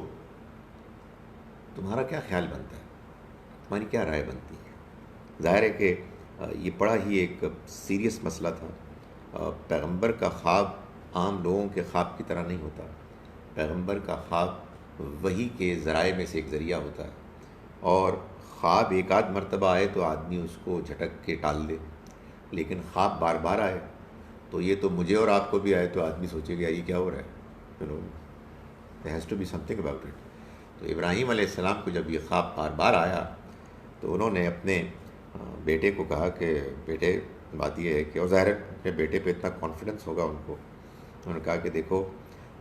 تمہارا کیا خیال بنتا ہے، تمہاری کیا رائے بنتی ہے۔ ظاہر ہے کہ یہ بڑا ہی ایک سیریس مسئلہ تھا۔ پیغمبر کا خواب عام لوگوں کے خواب کی طرح نہیں ہوتا، پیغمبر کا خواب وحی کے ذرائع میں سے ایک ذریعہ ہوتا ہے، اور خواب ایک آدھ مرتبہ آئے تو آدمی اس کو جھٹک کے ٹال دے، لیکن خواب بار بار آئے تو یہ تو مجھے اور آپ کو بھی آئے تو آدمی سوچے گا یہ کیا ہو رہا ہے، there has to be something about it۔ تو ابراہیم علیہ السلام کو جب یہ خواب بار بار آیا تو انہوں نے اپنے بیٹے کو کہا کہ بیٹے بات یہ ہے کہ، اور ظاہر ہے اپنے بیٹے پہ اتنا کانفیڈنس ہوگا ان کو، انہوں نے کہا کہ دیکھو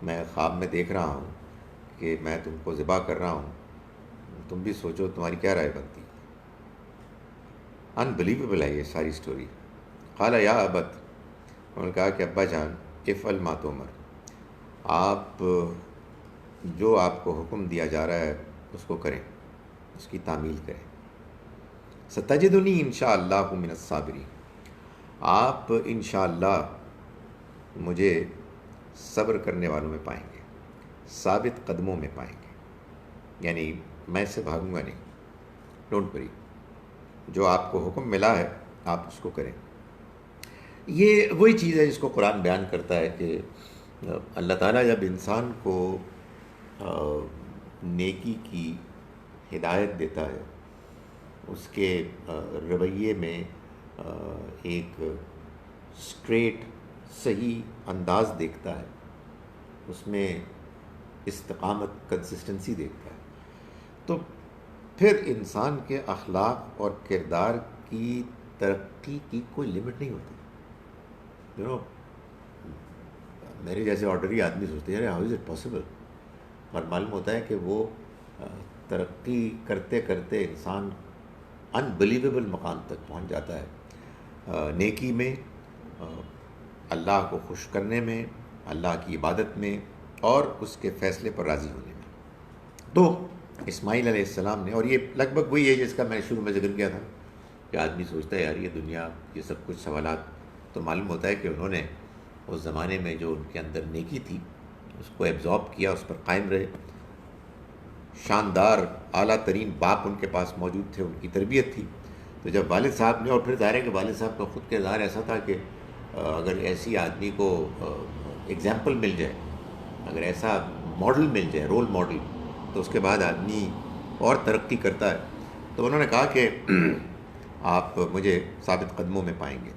میں خواب میں دیکھ رہا ہوں کہ میں تم کو ذبح کر رہا ہوں، تم بھی سوچو تمہاری کیا رائے بنتی۔ انبلیویبل ہے یہ ساری سٹوری۔ قال یا ابت، انہوں نے کہا کہ ابا جان افعل ما تؤمر، آپ جو آپ کو حکم دیا جا رہا ہے اس کو کریں، اس کی تعمیل کریں۔ ستجدنی انشاءاللہ من الصابرین، آپ انشاءاللہ مجھے صبر کرنے والوں میں پائیں گے، ثابت قدموں میں پائیں گے، یعنی میں اس سے بھاگوں گا نہیں، ڈونٹ وری، جو آپ کو حکم ملا ہے آپ اس کو کریں۔ یہ وہی چیز ہے جس کو قرآن بیان کرتا ہے کہ اللہ تعالیٰ جب انسان کو نیکی کی ہدایت دیتا ہے، اس کے رویے میں ایک اسٹریٹ صحیح انداز دیکھتا ہے، اس میں استقامت کنسسٹنسی دیکھتا ہے، تو پھر انسان کے اخلاق اور کردار کی ترقی کی کوئی لمٹ نہیں ہوتی۔ میرے جیسے آرڈنری آدمی سوچتے ہیں ہاؤ از اٹ پاسبل، اور معلوم ہوتا ہے کہ وہ ترقی کرتے کرتے انسان انبلیویبل مقام تک پہنچ جاتا ہے، نیکی میں، اللہ کو خوش کرنے میں، اللہ کی عبادت میں، اور اس کے فیصلے پر راضی ہونے میں۔ تو اسماعیل علیہ السلام نے، اور یہ لگ بھگ وہی ہے جس کا میں نے شروع میں ذکر کیا تھا کہ آدمی سوچتا ہے یار یہ دنیا، یہ سب کچھ سوالات، تو معلوم ہوتا ہے کہ انہوں نے اس زمانے میں جو ان کے اندر نیکی تھی اس کو ایبزارب کیا، اس پر قائم رہے۔ شاندار اعلیٰ ترین باپ ان کے پاس موجود تھے، ان کی تربیت تھی، تو جب والد صاحب نے، اور پھر ظاہر ہے کہ والد صاحب کا خود کردار ایسا تھا کہ اگر ایسی آدمی کو ایگزامپل مل جائے، اگر ایسا ماڈل مل جائے، رول ماڈل، تو اس کے بعد آدمی اور ترقی کرتا ہے۔ تو انہوں نے کہا کہ آپ مجھے ثابت قدموں میں پائیں گے۔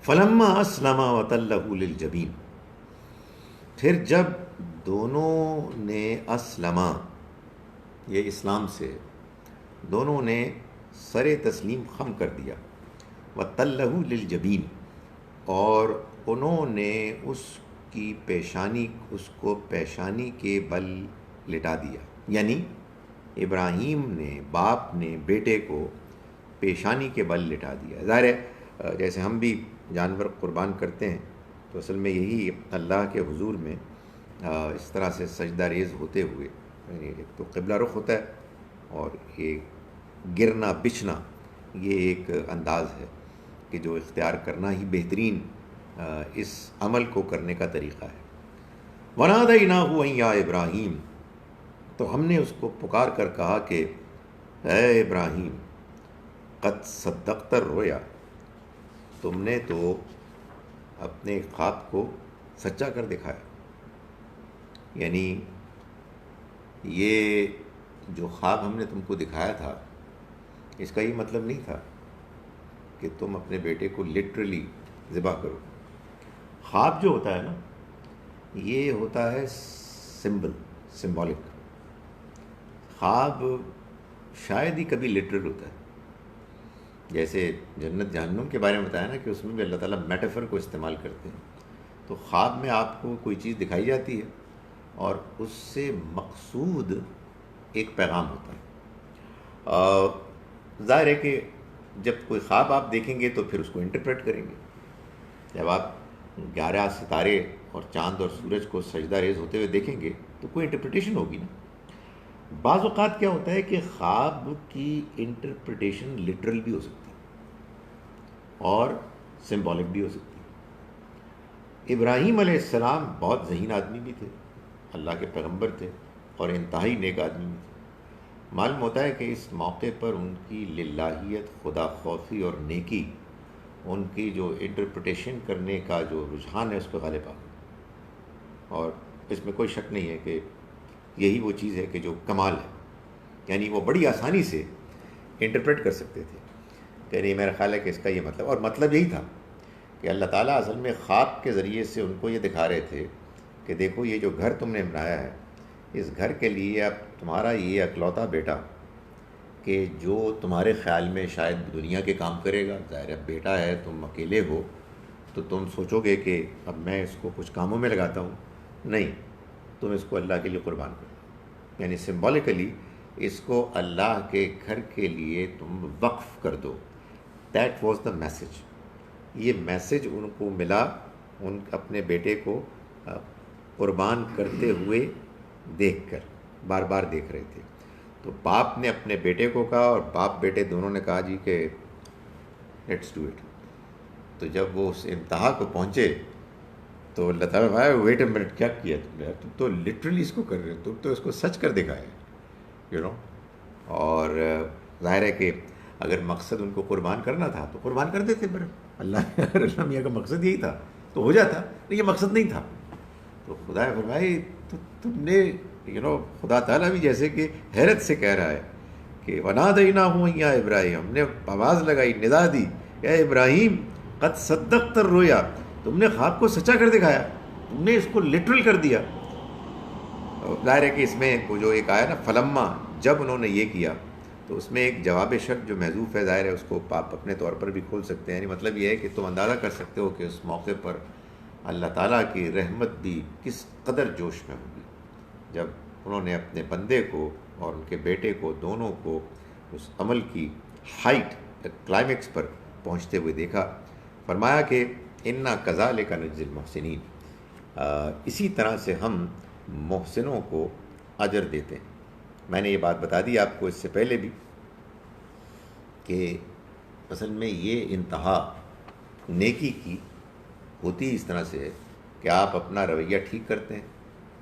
فلما اسلم وتلہ للجبین، پھر جب دونوں نے اسلما، یہ اسلام سے، دونوں نے سر تسلیم خم کر دیا، وتلہ للجبین، اور انہوں نے اس کی پیشانی، اس کو پیشانی کے بل لٹا دیا، یعنی ابراہیم نے، باپ نے بیٹے کو پیشانی کے بل لٹا دیا۔ ظاہر ہے جیسے ہم بھی جانور قربان کرتے ہیں تو اصل میں یہی اللہ کے حضور میں اس طرح سے سجدہ ریز ہوتے ہوئے، یعنی ایک تو قبلہ رخ ہوتا ہے اور یہ گرنا بچھنا، یہ ایک انداز ہے کہ جو اختیار کرنا ہی بہترین اس عمل کو کرنے کا طریقہ ہے۔ وَنَادَيْنَاهُ أَن يَا ابراہیم، تو ہم نے اس کو پکار کر کہا کہ اے ابراہیم، قد صدقت الرؤیا، تم نے تو اپنے خواب کو سچا کر دکھایا، یعنی یہ جو خواب ہم نے تم کو دکھایا تھا اس کا یہ مطلب نہیں تھا کہ تم اپنے بیٹے کو لٹرلی ذبح کرو۔ خواب جو ہوتا ہے نا، یہ ہوتا ہے سمبولک۔ خواب شاید ہی کبھی لٹرل ہوتا ہے، جیسے جنت جہنم کے بارے میں بتایا نا کہ اس میں بھی اللہ تعالیٰ میٹافر کو استعمال کرتے ہیں، تو خواب میں آپ کو کوئی چیز دکھائی جاتی ہے اور اس سے مقصود ایک پیغام ہوتا ہے۔ ظاہر ہے کہ جب کوئی خواب آپ دیکھیں گے تو پھر اس کو انٹرپریٹ کریں گے۔ جب آپ 11 ستارے اور چاند اور سورج کو سجدہ ریز ہوتے ہوئے دیکھیں گے تو کوئی انٹرپریٹیشن ہوگی نا۔ بعض اوقات کیا ہوتا ہے کہ خواب کی انٹرپریٹیشن لٹرل بھی ہو سکتی ہے اور سمبولک بھی ہو سکتی ہے۔ ابراہیم علیہ السلام بہت ذہین آدمی بھی تھے، اللہ کے پیغمبر تھے اور انتہائی نیک آدمی بھی تھے۔ معلوم ہوتا ہے کہ اس موقع پر ان کی للہیت، خدا خوفی اور نیکی، ان کی جو انٹرپریٹیشن کرنے کا جو رجحان ہے اس پہ غالب آ گئی، اور اس میں کوئی شک نہیں ہے کہ یہی وہ چیز ہے کہ جو کمال ہے، یعنی وہ بڑی آسانی سے انٹرپریٹ کر سکتے تھے کہ نہیں میرا خیال ہے کہ اس کا یہ مطلب، اور مطلب یہی تھا کہ اللہ تعالیٰ اصل میں خواب کے ذریعے سے ان کو یہ دکھا رہے تھے کہ دیکھو یہ جو گھر تم نے بنایا ہے، اس گھر کے لیے اب تمہارا یہ اکلوتا بیٹا کہ جو تمہارے خیال میں شاید دنیا کے کام کرے گا، ظاہر ہے بیٹا ہے، تم اکیلے ہو تو تم سوچو گے کہ اب میں اس کو کچھ کاموں میں لگاتا ہوں، نہیں، تم اس کو اللہ کے لیے قربان کرو، یعنی سمبولیکلی اس کو اللہ کے گھر کے لیے تم وقف کر دو. That was the message. یہ میسج ان کو ملا، ان اپنے بیٹے کو قربان کرتے ہوئے دیکھ کر، بار بار دیکھ رہے تھے. تو باپ نے اپنے بیٹے کو کہا اور باپ بیٹے دونوں نے کہا جی کہ لیٹس ڈو اٹ. تو جب وہ اس انتہا کو پہنچے تو اللہ تعالیٰ بھائی ویٹ اے منٹ، کیا کیا تم نے؟ تم تو لٹرلی اس کو کر رہے ہو، تم تو اس کو سچ کر دکھایا یو نو. اور ظاہر ہے کہ اگر مقصد ان کو قربان کرنا تھا تو قربان کر دیتے، پھر اللہ میاں کا مقصد یہی تھا تو ہو جاتا، لیکن یہ مقصد نہیں تھا. تو خدا فرمائے تو تم نے یو نو، خدا تعالیٰ بھی جیسے کہ حیرت سے کہہ رہا ہے کہ وَنَادَيْنَاهُ یا ابراہیم، ہم نے آواز لگائی، ندا دی، اے ابراہیم قد صدقت الرؤیا، تم نے خواب کو سچا کر دکھایا، تم نے اس کو لٹرل کر دیا. ظاہر ہے کہ اس میں وہ جو ایک آیا نا فلما، جب انہوں نے یہ کیا، تو اس میں ایک جواب شرط جو محذوف ہے، ظاہر ہے اس کو آپ اپنے طور پر بھی کھول سکتے ہیں. یعنی مطلب یہ ہے کہ تم اندازہ کر سکتے ہو کہ اس موقع پر اللہ تعالیٰ کی رحمت بھی کس قدر جوش میں ہوگی جب انہوں نے اپنے بندے کو اور ان کے بیٹے کو دونوں کو اس عمل کی ہائٹ کلائمیکس پر پہنچتے ہوئے دیکھا. فرمایا کہ انا کذالک نجزی المحسنین، اسی طرح سے ہم محسنوں کو اجر دیتے ہیں. میں نے یہ بات بتا دی آپ کو اس سے پہلے بھی کہ اصل میں یہ انتہا نیکی کی ہوتی اس طرح سے ہے کہ آپ اپنا رویہ ٹھیک کرتے ہیں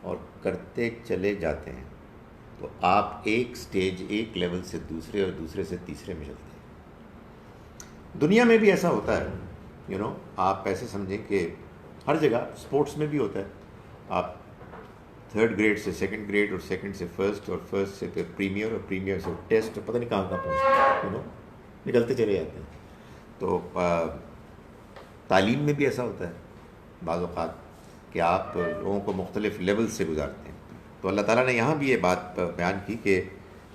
اور کرتے چلے جاتے ہیں، تو آپ ایک سٹیج، ایک لیول سے دوسرے اور دوسرے سے تیسرے میں چلتے ہیں. دنیا میں بھی ایسا ہوتا ہے یو نو. آپ ایسے سمجھیں کہ ہر جگہ اسپورٹس میں بھی ہوتا ہے، آپ تھرڈ گریڈ سے سیکنڈ گریڈ اور سیکنڈ سے فرسٹ اور فرسٹ سے پھر پریمیئر اور پریمیئر سے ٹیسٹ، پتہ نہیں کہاں پہنچتے یو نو، نکلتے چلے جاتے ہیں. تو تعلیم میں بھی ایسا ہوتا ہے بعض اوقات کہ آپ لوگوں کو مختلف لیول سے گزارتے ہیں. تو اللہ تعالیٰ نے یہاں بھی یہ بات بیان کی کہ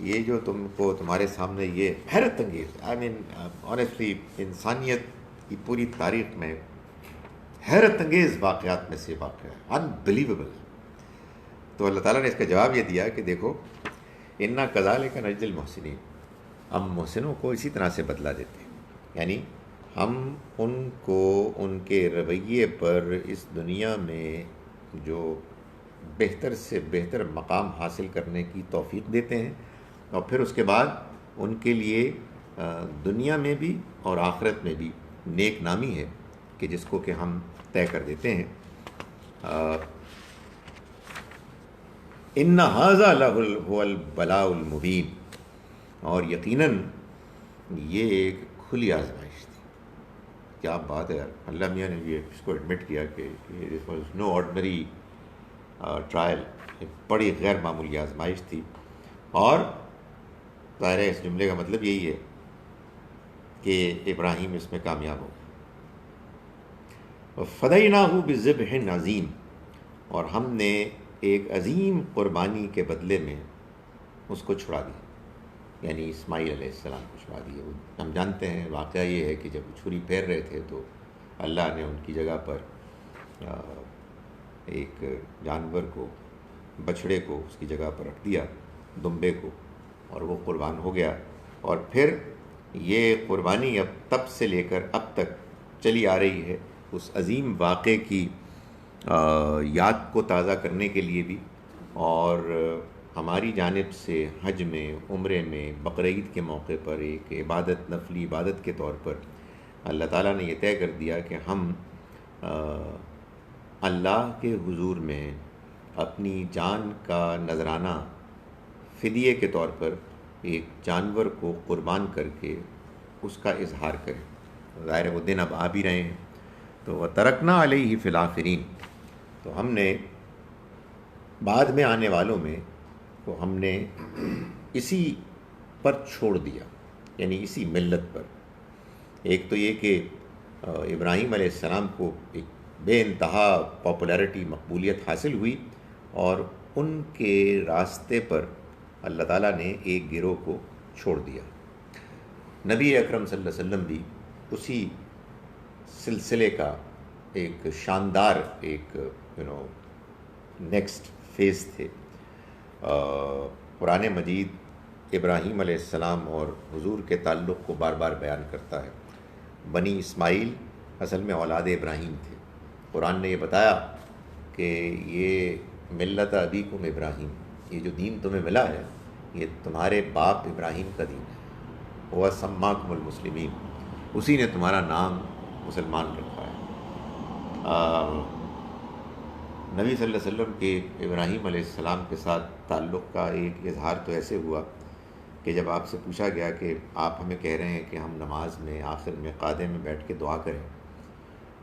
یہ جو تم کو تمہارے سامنے یہ حیرت انگیز، آئی مین آنیسٹلی انسانیت کی پوری تاریخ میں حیرت انگیز واقعات میں سے واقعہ ہے، انبلیویبل. تو اللہ تعالیٰ نے اس کا جواب یہ دیا کہ دیکھو انا کذالک نجزی المحسنین، ہم محسنوں کو اسی طرح سے بدلا دیتے ہیں. یعنی ہم ان کو ان کے رویے پر اس دنیا میں جو بہتر سے بہتر مقام حاصل کرنے کی توفیق دیتے ہیں، اور پھر اس کے بعد ان کے لیے دنیا میں بھی اور آخرت میں بھی نیک نامی ہے کہ جس کو کہ ہم طے کر دیتے ہیں. ان ھذا لہو البلاء المبین، اور یقیناً یہ ایک کھلی آزمائش تھی. کیا بات ہے یار، اللہ میاں نے یہ اس کو ایڈمٹ کیا کہ it was no ordinary trial, ایک بڑی غیر معمولی آزمائش تھی. اور ظاہر ہے اس جملے کا مطلب یہی ہے کہ ابراہیم اس میں کامیاب ہو. فدیناہ بذبح عظیم، اور ہم نے ایک عظیم قربانی کے بدلے میں اس کو چھڑا دیا، یعنی اسماعیل علیہ السلام کو چھڑا دیا. ہم جانتے ہیں واقعہ یہ ہے کہ جب چھری پھیر رہے تھے تو اللہ نے ان کی جگہ پر ایک جانور کو، بچھڑے کو اس کی جگہ پر رکھ دیا، دمبے کو، اور وہ قربان ہو گیا. اور پھر یہ قربانی اب تب سے لے کر اب تک چلی آ رہی ہے اس عظیم واقعے کی یاد کو تازہ کرنے کے لیے بھی، اور ہماری جانب سے حج میں، عمرے میں، بقرعید کے موقع پر ایک عبادت، نفلی عبادت کے طور پر اللہ تعالیٰ نے یہ طے کر دیا کہ ہم اللہ کے حضور میں اپنی جان کا نذرانہ فدیے کے طور پر ایک جانور کو قربان کر کے اس کا اظہار کریں. ظاہر ہے وہ دن اب آ بھی رہے ہیں. تو وَتَرَكْنَا عَلَيْهِ فِي الْآخِرِينَ، تو ہم نے بعد میں آنے والوں میں کو ہم نے اسی پر چھوڑ دیا، یعنی اسی ملت پر۔ ایک تو یہ کہ ابراہیم علیہ السلام کو ایک بے انتہا پاپولیرٹی، مقبولیت حاصل ہوئی، اور ان کے راستے پر اللہ تعالیٰ نے ایک گروہ کو چھوڑ دیا۔ نبی اکرم صلی اللہ علیہ وسلم بھی اسی سلسلے کا ایک شاندار ایک نیکسٹ فیز تھے۔ قرآن مجید ابراہیم علیہ السلام اور حضور کے تعلق کو بار بار بیان کرتا ہے۔ بنی اسماعیل اصل میں اولاد ابراہیم تھے۔ قرآن نے یہ بتایا کہ یہ ملت ابیکم ابراہیم، یہ جو دین تمہیں ملا ہے یہ تمہارے باپ ابراہیم کا دین ہے۔ وہ سماکم المسلمین، اسی نے تمہارا نام مسلمان رکھا ہے۔ نبی صلی اللہ علیہ وسلم کے ابراہیم علیہ السلام کے ساتھ تعلق کا ایک اظہار تو ایسے ہوا کہ جب آپ سے پوچھا گیا کہ آپ ہمیں کہہ رہے ہیں کہ ہم نماز میں آخر میں قعدے میں بیٹھ کے دعا کریں،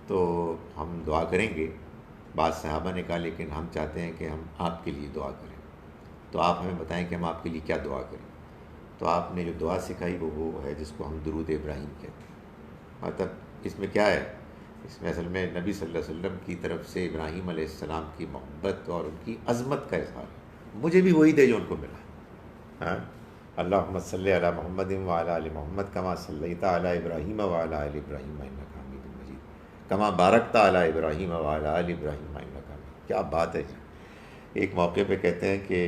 تو ہم دعا کریں گے۔ بعض صحابہ نے کہا لیکن ہم چاہتے ہیں کہ ہم آپ کے لیے دعا کریں، تو آپ ہمیں بتائیں کہ ہم آپ کے لیے کیا دعا کریں۔ تو آپ نے جو دعا سکھائی وہ ہے جس کو ہم درود ابراہیم کہتے ہیں۔ مطلب اس میں کیا ہے؟ اس میں اصل میں نبی صلی اللہ علیہ وسلم کی طرف سے ابراہیم علیہ السلام کی محبت اور ان کی عظمت کا اظہار ہے۔ مجھے بھی وہی دے جو ان کو ملا۔ اللہم صلی علی محمد وعلی آل محمد کما صلیت علی ابراہیم وعلی آل ابراہیم انک حمید مجید کما بارکت علی ابراہیم وعلی آل ابراہیم انک حمید۔ کیا بات ہے جی۔ ایک موقع پہ کہتے ہیں کہ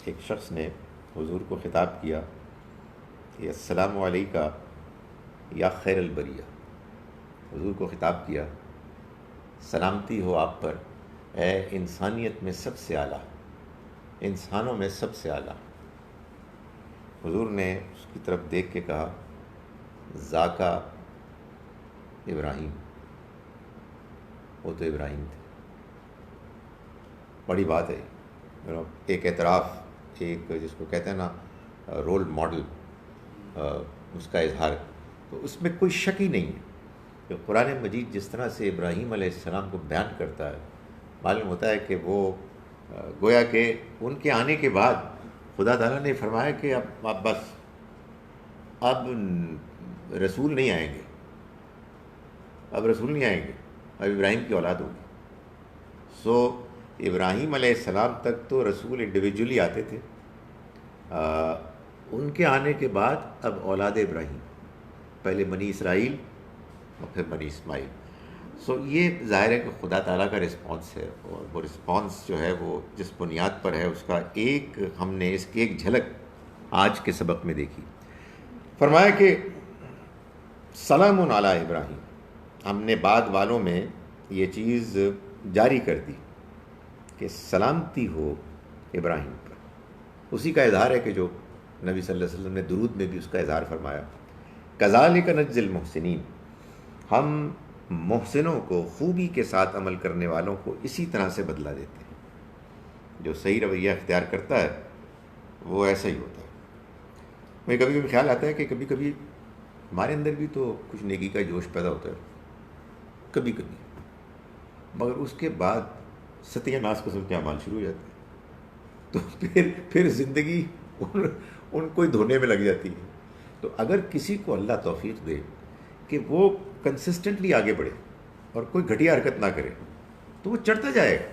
ایک شخص نے حضور کو خطاب کیا کہ السلام علیکہ یا خیر البریہ، حضور کو خطاب کیا، سلامتی ہو آپ پر اے انسانیت میں سب سے اعلیٰ، انسانوں میں سب سے اعلیٰ۔ حضور نے اس کی طرف دیکھ کے کہا ذاکا ابراہیم، وہ تو ابراہیم تھے۔ بڑی بات ہے، ایک اعتراف، ایک جس کو کہتے ہیں نا رول ماڈل، اس کا اظہار۔ تو اس میں کوئی شک ہی نہیں ہے کہ قرآن مجید جس طرح سے ابراہیم علیہ السلام کو بیان کرتا ہے، معلوم ہوتا ہے کہ وہ گویا کہ ان کے آنے کے بعد خدا تعالیٰ نے فرمایا کہ اب بس اب رسول نہیں آئیں گے، اب رسول نہیں آئیں گے، اب ابراہیم کی اولاد ہوگی۔ سو ابراہیم علیہ السلام تک تو رسول انڈیویجولی آتے تھے، ان کے آنے کے بعد اب اولاد ابراہیم، پہلے بنی اسرائیل اور پھر بنی اسماعیل۔ سو یہ ظاہر ہے کہ خدا تعالیٰ کا رسپانس ہے، اور وہ رسپانس جو ہے وہ جس بنیاد پر ہے اس کا ایک ہم نے اس کی ایک جھلک آج کے سبق میں دیکھی۔ فرمایا کہ سلام علی ابراہیم، ہم نے بعد والوں میں یہ چیز جاری کر دی کہ سلامتی ہو ابراہیم پر۔ اسی کا اظہار ہے کہ جو نبی صلی اللہ علیہ وسلم نے درود میں بھی اس کا اظہار فرمایا، کذالک نجزی المحسنین، ہم محسنوں کو، خوبی کے ساتھ عمل کرنے والوں کو اسی طرح سے بدلہ دیتے ہیں۔ جو صحیح رویہ اختیار کرتا ہے وہ ایسا ہی ہوتا ہے۔ مجھے کبھی کبھی خیال آتا ہے کہ کبھی کبھی ہمارے اندر بھی تو کچھ نیکی کا جوش پیدا ہوتا ہے، کبھی کبھی، مگر اس کے بعد ستیہ ناس قسم کے اعمال شروع ہو جاتے ہیں، تو پھر زندگی ان کو ہی دھونے میں لگ جاتی ہے۔ تو اگر کسی کو اللہ توفیق دے کہ وہ کنسسٹنٹلی آگے بڑھے اور کوئی گھٹیا حرکت نہ کرے تو وہ چڑھتا جائے گا،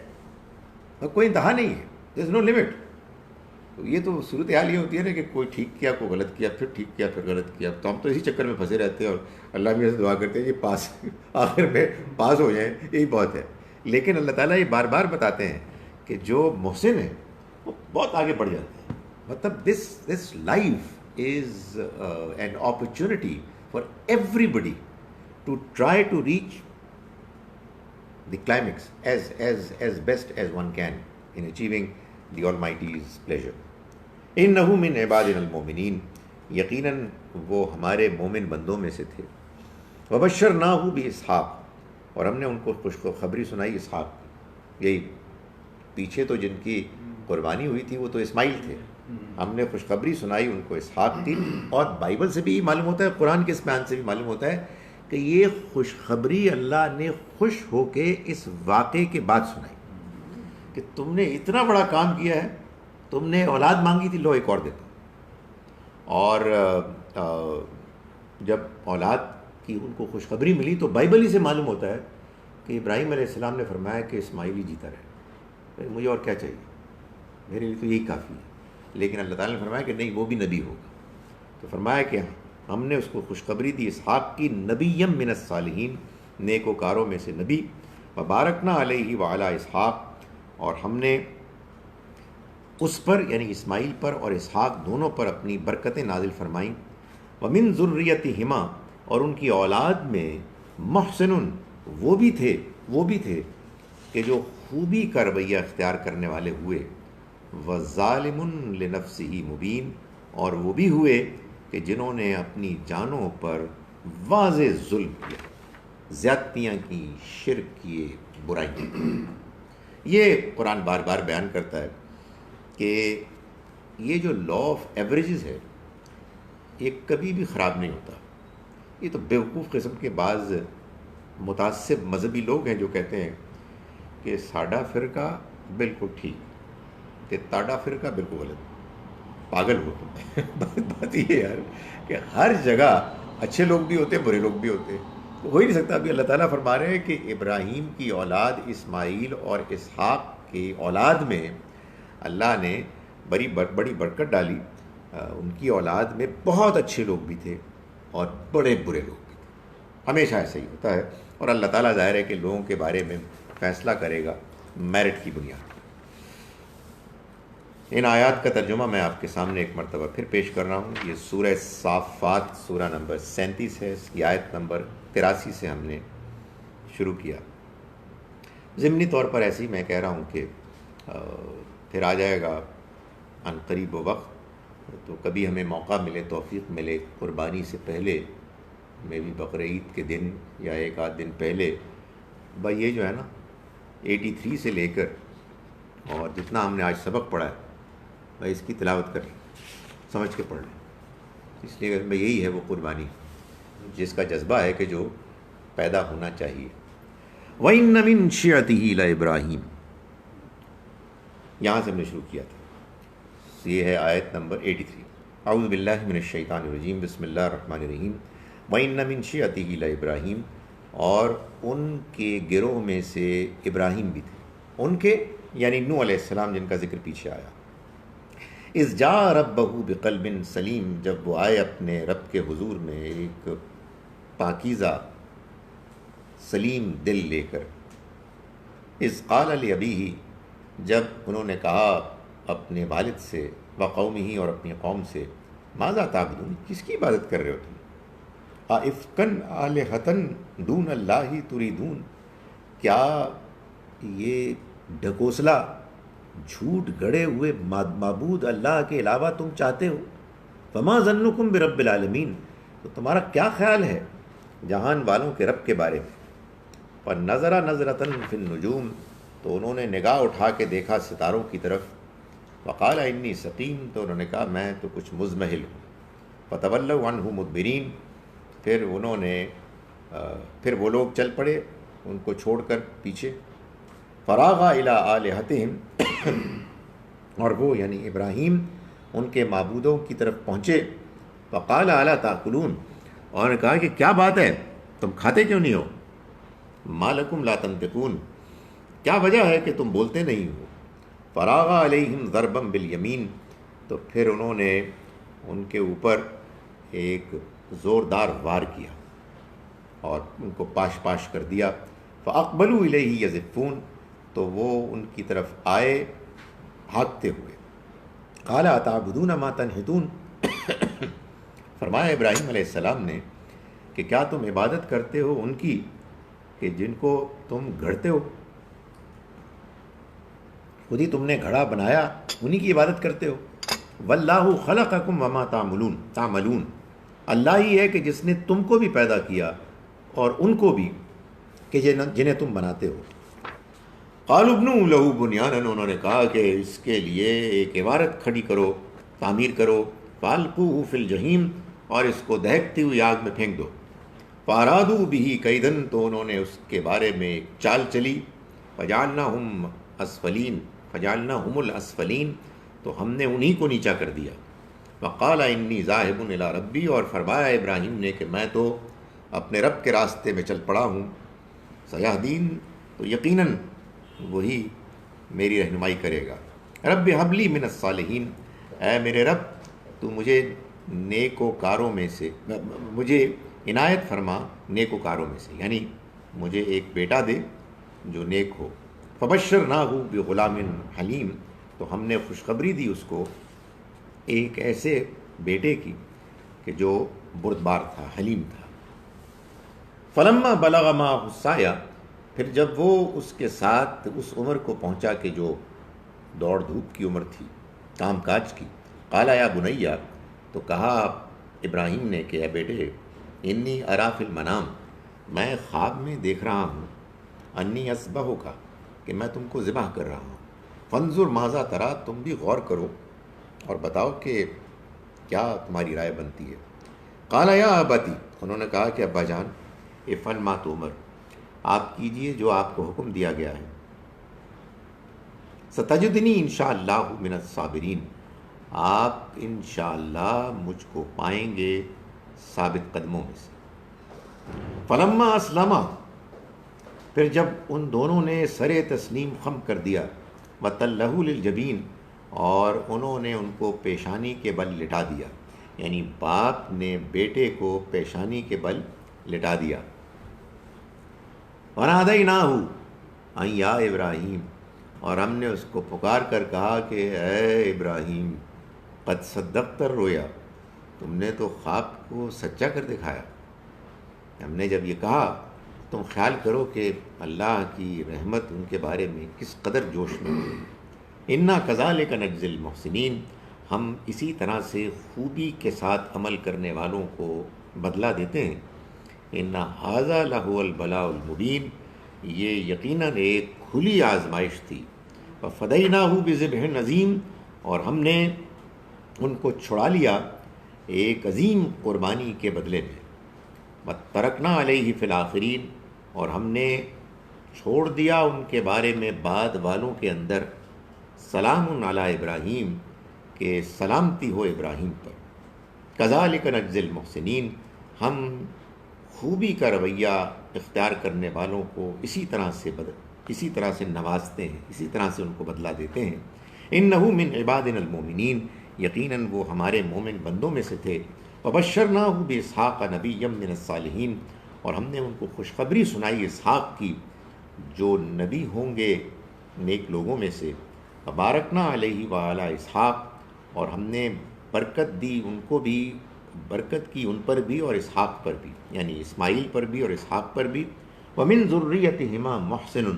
اور کوئی انتہا نہیں ہے، دیر از نو لمٹ۔ تو یہ تو صورتحال یہ ہوتی ہے نا کہ کوئی ٹھیک کیا، کوئی غلط کیا، پھر ٹھیک کیا، پھر غلط کیا، تو ہم تو اسی چکر میں پھنسے رہتے ہیں اور اللہ میاں سے دعا کرتے ہیں یہ پاس آخر میں پاس ہو جائیں، یہی بہت ہے۔ لیکن اللہ تعالیٰ یہ بار بار بتاتے ہیں کہ جو محسن ہیں وہ بہت آگے بڑھ جاتے ہیں۔ مطلب this life is an opportunity for every body to try to reach the climax as best as one can in achieving the Almighty's pleasure. إِنَّهُ مِنْ عِبَادِنَا الْمُؤْمِنِينَ، یقیناً وہ ہمارے مومن بندوں میں سے تھے۔ وَبَشَّرْنَاهُ بِإِسْحَاقَ، اور ہم نے ان کو خوشخبری سنائی اسحاق کی۔ یہی پیچھے تو جن کی قربانی ہوئی تھی وہ تو اسماعیل تھے، ہم نے خوشخبری سنائی ان کو اسحاق کی۔ اور بائبل سے بھی معلوم ہوتا ہے، قرآن کے اس بیان سے بھی معلوم ہوتا ہے کہ یہ خوشخبری اللہ نے خوش ہو کے اس واقعے کے بعد سنائی کہ تم نے اتنا بڑا کام کیا ہے تم نے اولاد مانگی تھی، لو ایک اور دیتا ہوں۔ اور جب اولاد کی ان کو خوشخبری ملی تو بائبل ہی سے معلوم ہوتا ہے کہ ابراہیم علیہ السلام نے فرمایا کہ اسماعیل ہی جیتا رہے، مجھے اور کیا چاہیے، میرے لیے تو یہی کافی ہے۔ لیکن اللہ تعالیٰ نے فرمایا کہ نہیں، وہ بھی نبی ہوگا۔ تو فرمایا کہ ہم نے اس کو خوشخبری دی اسحاق کی، نبیم من الصالحین، نیکوکاروں میں سے نبی، وبارکنا علیہ وعلی اسحاق، اور ہم نے اس پر یعنی اسماعیل پر اور اسحاق دونوں پر اپنی برکتیں نازل فرمائیں۔ ومن ذریتہما، اور ان کی اولاد میں محسن، وہ بھی تھے کہ جو خوبی کا رویہ اختیار کرنے والے ہوئے، وظالم لنفسہ مبین، اور وہ بھی ہوئے کہ جنہوں نے اپنی جانوں پر واضح ظلم کیا، زیادتیاں کی، شرک کیے، برائی کی۔ یہ قرآن بار بار بیان کرتا ہے کہ یہ جو لا آف ایوریجز ہے یہ کبھی بھی خراب نہیں ہوتا۔ یہ تو بیوقوف قسم کے بعض متعصب مذہبی لوگ ہیں جو کہتے ہیں کہ ساڈا فرقہ بالکل ٹھیک تے تاڈا فرقہ بالکل غلط۔ پاگل ہو تم۔ بات یہ ہے یار کہ ہر جگہ اچھے لوگ بھی ہوتے ہیں، برے لوگ بھی ہوتے ہیں، تو ہو ہی نہیں سکتا۔ ابھی اللہ تعالیٰ فرما رہے ہیں کہ ابراہیم کی اولاد اسماعیل اور اسحاق کی اولاد میں اللہ نے بڑی برکت ڈالی۔ ان کی اولاد میں بہت اچھے لوگ بھی تھے اور بڑے برے لوگ بھی تھے۔ ہمیشہ ایسا ہی ہوتا ہے، اور اللہ تعالیٰ ظاہر ہے کہ لوگوں کے بارے میں فیصلہ کرے گا میرٹ کی بنیاد پر۔ ان آیات کا ترجمہ میں آپ کے سامنے ایک مرتبہ پھر پیش کر رہا ہوں۔ یہ سورہ صافات، سورہ نمبر 37 ہے، اس کی آیت نمبر 83 سے ہم نے شروع کیا۔ ضمنی طور پر ایسے ہی میں کہہ رہا ہوں کہ پھر آ جائے گا عن قریب وقت، تو کبھی ہمیں موقع ملے، توفیق ملے، قربانی سے پہلے میں بھی بقرعید کے دن یا ایک آدھ دن پہلے بھائی یہ جو ہے نا 83 سے لے کر اور جتنا ہم نے آج سبق پڑھا ہے بھائی اس کی تلاوت کر لیں، سمجھ کے پڑھ لیں۔ اس لیے میں یہی ہے وہ قربانی جس کا جذبہ ہے کہ جو پیدا ہونا چاہیے۔ وَإِنَّ مِن شِيعَتِهِ لَإِبْرَاهِيمَ، یہاں سے ہم نے شروع کیا تھا۔ یہ ہے آیت نمبر 83۔ اعوذ باللہ من الشیطان الرجیم، بسم اللہ الرحمن الرحیم۔ وَإِنَّ مِن شِيعَتِهِ لَإِبْرَاهِيمَ، اور ان کے گروہ میں سے ابراہیم بھی تھے۔ ان کے یعنی نوح علیہ السلام، جن کا ذکر پیچھے آیا۔ اذ جاء ربہ بقلب سلیم، جب وہ آئے اپنے رب کے حضور میں ایک پاکیزہ سلیم دل لے کر۔ اذ قال لأبیہ، جب انہوں نے کہا اپنے والد سے، وقومہ، اور اپنی قوم سے، ماذا تعبدون، کس کی عبادت کر رہے ہو تم؟ ائفکن آلہۃ دون اللہ تریدون، کیا یہ ڈھکوسلا، جھوٹ گڑے ہوئے معبود اللہ کے علاوہ تم چاہتے ہو؟ فما ظنکم برب العالمین، تو تمہارا کیا خیال ہے جہان والوں کے رب کے بارے میں؟ فنظر نظرۃ فی النجوم، تو انہوں نے نگاہ اٹھا کے دیکھا ستاروں کی طرف۔ وقال انی سقیم، تو انہوں نے کہا میں تو کچھ مزمحل ہوں۔ فتولوا عنہ مدبرین، پھر انہوں نے پھر وہ لوگ چل پڑے ان کو چھوڑ کر پیچھے۔ فراغ الی آلہتہم، اور وہ یعنی ابراہیم ان کے معبودوں کی طرف پہنچے۔ فقال الا تاکلون، اور نے کہا کہ کیا بات ہے تم کھاتے کیوں نہیں ہو؟ ما لکم لا تنطقون، کیا وجہ ہے کہ تم بولتے نہیں ہو؟ فراغ علیہم ضربا بالیمین، تو پھر انہوں نے ان کے اوپر ایک زوردار وار کیا اور ان کو پاش پاش کر دیا۔ فاقبلوا الیہ یزفون، تو وہ ان کی طرف آئے بھاگتے ہوئے۔ قال اتعبدون ما تنحتون، فرمایا ابراہیم علیہ السلام نے کہ کیا تم عبادت کرتے ہو ان کی کہ جن کو تم گھڑتے ہو؟ خود ہی تم نے گھڑا بنایا، انہی کی عبادت کرتے ہو۔ واللہ خلقکم وما تعملون، اللہ ہی ہے کہ جس نے تم کو بھی پیدا کیا اور ان کو بھی کہ جنہیں تم بناتے ہو۔ قالوا ابنوا لہ بنیانا، انہوں نے کہا کہ اس کے لیے ایک عمارت کھڑی کرو، تعمیر کرو۔ فالقوہ فی الجحیم، اور اس کو دہکتی ہوئی آگ میں پھینک دو۔ فارادوا بہ کیدن، تو انہوں نے اس کے بارے میں ایک چال چلی۔ فجعلناہم الاسفلین، تو ہم نے انہی کو نیچا کر دیا۔ وقال انی ذاہب الی ربی، اور فرمایا ابراہیم نے کہ میں تو اپنے رب کے راستے میں چل پڑا ہوں۔ سیہدین، تو یقیناً وہی میری رہنمائی کرے گا۔ رب حب لی من الصالحین، اے میرے رب تو مجھے نیکوکاروں میں سے، مجھے عنایت فرما نیکوکاروں میں سے، یعنی مجھے ایک بیٹا دے جو نیک ہو۔ فبشرناہ بغلام حلیم، تو ہم نے خوشخبری دی اس کو ایک ایسے بیٹے کی کہ جو بردبار تھا، حلیم تھا۔ فلما بلغ معہ السعی، پھر جب وہ اس کے ساتھ اس عمر کو پہنچا کہ جو دوڑ دھوپ کی عمر تھی، کام کاج کی، قال یا بنیا، تو کہا ابراہیم نے کہ اے بیٹے، انی ارا فی المنام، میں خواب میں دیکھ رہا ہوں، انی اذبحک، کہ میں تم کو ذبح کر رہا ہوں، فانظر ماذا ترا، تم بھی غور کرو اور بتاؤ کہ کیا تمہاری رائے بنتی ہے۔ قال یا ابتی، انہوں نے کہا کہ ابا جان، افعل ما تؤمر، آپ کیجئے جو آپ کو حکم دیا گیا ہے۔ ستجدنی انشاءاللہ من الصابرین، آپ انشاءاللہ مجھ کو پائیں گے ثابت قدموں میں سے۔ فلما اسلما، پھر جب ان دونوں نے سر تسلیم خم کر دیا، وتلہ للجبین، اور انہوں نے ان کو پیشانی کے بل لٹا دیا، یعنی باپ نے بیٹے کو پیشانی کے بل لٹا دیا۔ ونادیناہ ان یا ابراہیم، اور ہم نے اس کو پکار کر کہا کہ اے ابراہیم، قد صدقت الرؤیا، تم نے تو خواب کو سچا کر دکھایا۔ ہم نے جب یہ کہا، تم خیال کرو کہ اللہ کی رحمت ان کے بارے میں کس قدر جوش میں ہوئی۔ انا کذالک نجزی المحسنین، ہم اسی طرح سے خوبی کے ساتھ عمل کرنے والوں کو بدلہ دیتے ہیں۔ انا ھذا لہو البلاء المبین، یہ یقیناً ایک کھلی آزمائش تھی۔ وفدیناہ بذبح عظیم، اور ہم نے ان کو چھڑا لیا ایک عظیم قربانی کے بدلے میں۔ وترکنا علیہ فی الآخرین، اور ہم نے چھوڑ دیا ان کے بارے میں بعد والوں کے اندر، سلام علی ابراہیم، کہ سلامتی ہو ابراہیم پر۔ کذالک نجزی المحسنین، ہم خوبی کا رویہ اختیار کرنے والوں کو اسی طرح سے نوازتے ہیں، اسی طرح سے ان کو بدلہ دیتے ہیں۔ انہ من عبادنا المؤمنین، یقیناً وہ ہمارے مومن بندوں میں سے تھے۔ وبشرناہ باسحاق نبیا من الصالحین، اور ہم نے ان کو خوشخبری سنائی اسحاق کی جو نبی ہوں گے نیک لوگوں میں سے۔ وبارکنا علیہ وعلی اسحاق، اور ہم نے برکت دی ان کو بھی، برکت کی ان پر بھی اور اسحاق پر بھی، یعنی اسماعیل پر بھی اور اسحاق پر بھی۔ ومن ذریتہما محسن،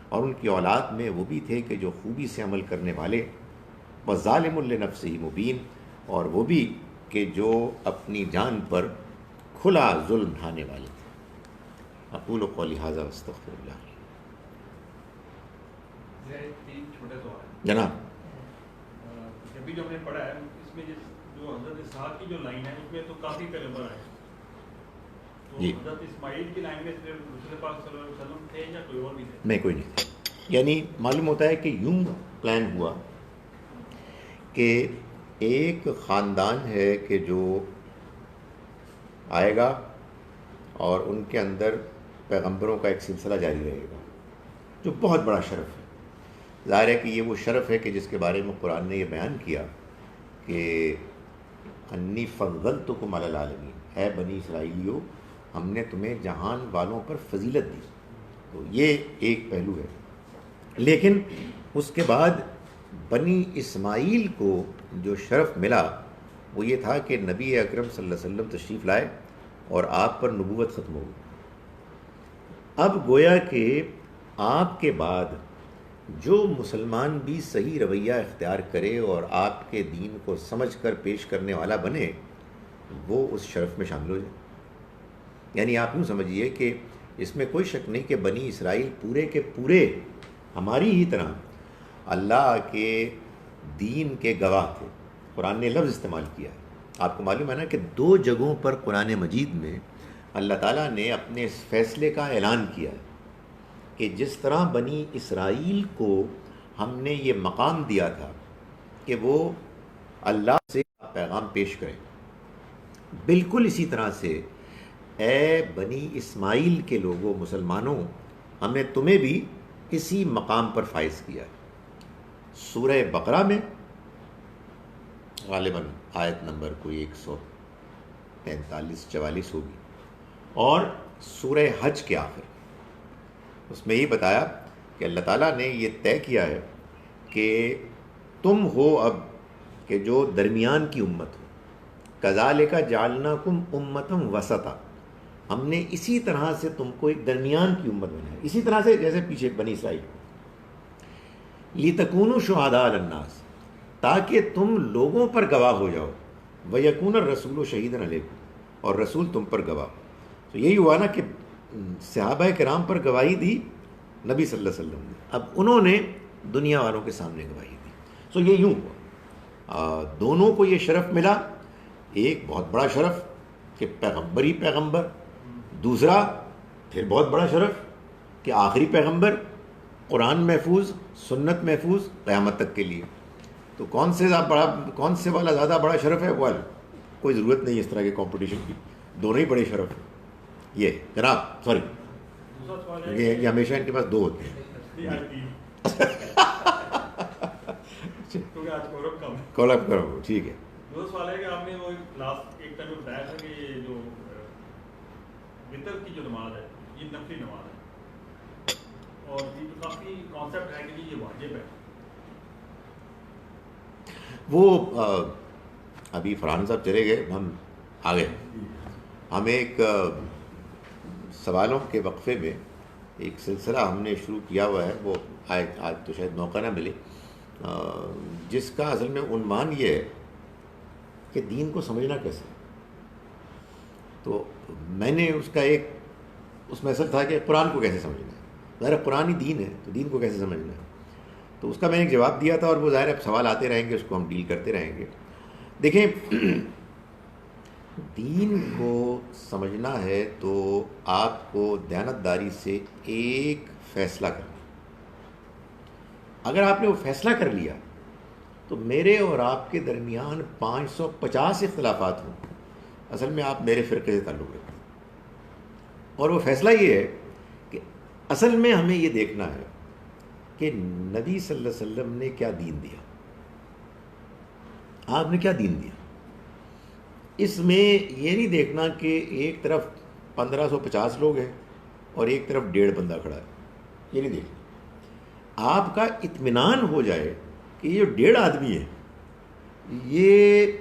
اور ان کی اولاد میں وہ بھی تھے کہ جو خوبی سے عمل کرنے والے۔ وظالم لنفسہ مبین، اور وہ بھی کہ جو اپنی جان پر کھلا ظلم ڈھانے والے تھے۔ اقول قولی ھذا واستغفر اللہ۔ تین چھوٹے سوال ہیں جناب، جب بھی جو ہم نے پڑھا ہے اس میں جو حضرت اسحاق کی جو لائن ہے اس میں تو کافی پیغمبر آئے، تو جی، حضرت اسماعیل کی لائن میں صرف رسول پاک صلی اللہ علیہ وسلم تھے یا کوئی اور بھی تھے؟ میں کوئی نہیں تھا، یعنی معلوم ہوتا ہے کہ یوں پلان ہوا کہ ایک خاندان ہے کہ جو آئے گا اور ان کے اندر پیغمبروں کا ایک سلسلہ جاری رہے گا، جو بہت بڑا شرف ہے۔ ظاہر ہے کہ یہ وہ شرف ہے کہ جس کے بارے میں قرآن نے یہ بیان کیا کہ انی فضلتکم علی العالمین، اے بنی اسرائیلیو، ہم نے تمہیں جہان والوں پر فضیلت دی۔ تو یہ ایک پہلو ہے، لیکن اس کے بعد بنی اسماعیل کو جو شرف ملا وہ یہ تھا کہ نبی اکرم صلی اللہ علیہ وسلم تشریف لائے اور آپ پر نبوت ختم ہو گئی۔ اب گویا کہ آپ کے بعد جو مسلمان بھی صحیح رویہ اختیار کرے اور آپ کے دین کو سمجھ کر پیش کرنے والا بنے، وہ اس شرف میں شامل ہو جائے۔ یعنی آپ یوں سمجھیے کہ اس میں کوئی شک نہیں کہ بنی اسرائیل پورے کے پورے ہماری ہی طرح اللہ کے دین کے گواہ تھے۔ قرآن نے لفظ استعمال کیا ہے، آپ کو معلوم ہے نا کہ 2 جگہوں پر قرآن مجید میں اللہ تعالیٰ نے اپنے اس فیصلے کا اعلان کیا ہے کہ جس طرح بنی اسرائیل کو ہم نے یہ مقام دیا تھا کہ وہ اللہ سے پیغام پیش کریں. بالکل اسی طرح سے اے بنی اسماعیل کے لوگوں مسلمانوں، ہم نے تمہیں بھی اسی مقام پر فائز کیا. سورہ بقرہ میں غالباً آیت نمبر کوئی 143-44 ہوگی، اور سورہ حج کے آخر اس میں یہ بتایا کہ اللہ تعالیٰ نے یہ طے کیا ہے کہ تم ہو اب کہ جو درمیان کی امت ہو. کذالک جعلناکم امۃ وسطا، ہم نے اسی طرح سے تم کو ایک درمیان کی امت بنایا، اسی طرح سے جیسے پیچھے بنی اسرائیل. لتکونوا شہداء علی الناس، تاکہ تم لوگوں پر گواہ ہو جاؤ. ویکون الرسول شہیدا علیکم، اور رسول تم پر گواہ. تو یہی ہوا نا کہ صحابہ کرام پر گواہی دی نبی صلی اللہ علیہ وسلم نے، اب انہوں نے دنیا والوں کے سامنے گواہی دی. سو یہ یوں ہوا، دونوں کو یہ شرف ملا. ایک بہت بڑا شرف کہ پیغمبر ہی پیغمبر، دوسرا پھر بہت بڑا شرف کہ آخری پیغمبر، قرآن محفوظ، سنت محفوظ قیامت تک کے لیے. تو کون سے والا زیادہ بڑا شرف ہے؟ وہ کوئی ضرورت نہیں اس طرح کے کمپٹیشن کی، دونوں ہی بڑے شرف ہیں. یہ جناب سوری، یہ ہمیشہ ان کے پاس دو ہوتے ہیں. کال اپ کرو، ٹھیک ہے. دوست سوال ہے کہ آپ نے وہ لاسٹ ایک ٹائم بتایا تھا کہ یہ جو وطر کی جو نماز ہے یہ نفلی نماز ہے، اور یہ کافی کانسیپٹ ہے کہ یہ واجب ہے. وہ ابھی فرحان صاحب چلے گئے، ہم آ گئے. ہم ایک سوالوں کے وقفے میں ایک سلسلہ ہم نے شروع کیا ہوا ہے، وہ آج تو شاید موقع نہ ملے، جس کا اصل میں عنوان یہ ہے کہ دین کو سمجھنا کیسے. تو میں نے اس میں اصل تھا کہ قرآن کو کیسے سمجھنا ہے. ظاہر قرآن ہی دین ہے، تو دین کو کیسے سمجھنا ہے. تو اس کا میں نے ایک جواب دیا تھا، اور وہ ظاہر اب سوال آتے رہیں گے، اس کو ہم ڈیل کرتے رہیں گے. دیکھیں، دین کو سمجھنا ہے تو آپ کو دیانتداری سے ایک فیصلہ کرنا. اگر آپ نے وہ فیصلہ کر لیا تو میرے اور آپ کے درمیان 550 اختلافات ہوں، اصل میں آپ میرے فرقے سے تعلق رکھتے ہیں. اور وہ فیصلہ یہ ہے کہ اصل میں ہمیں یہ دیکھنا ہے کہ نبی صلی اللہ علیہ وسلم نے کیا دین دیا، آپ نے کیا دین دیا. اس میں یہ نہیں دیکھنا کہ ایک طرف 1550 لوگ ہیں اور ایک طرف 1.5 بندہ کھڑا ہے، یہ نہیں دیکھنا. آپ کا اطمینان ہو جائے کہ یہ جو 1.5 آدمی ہے یہ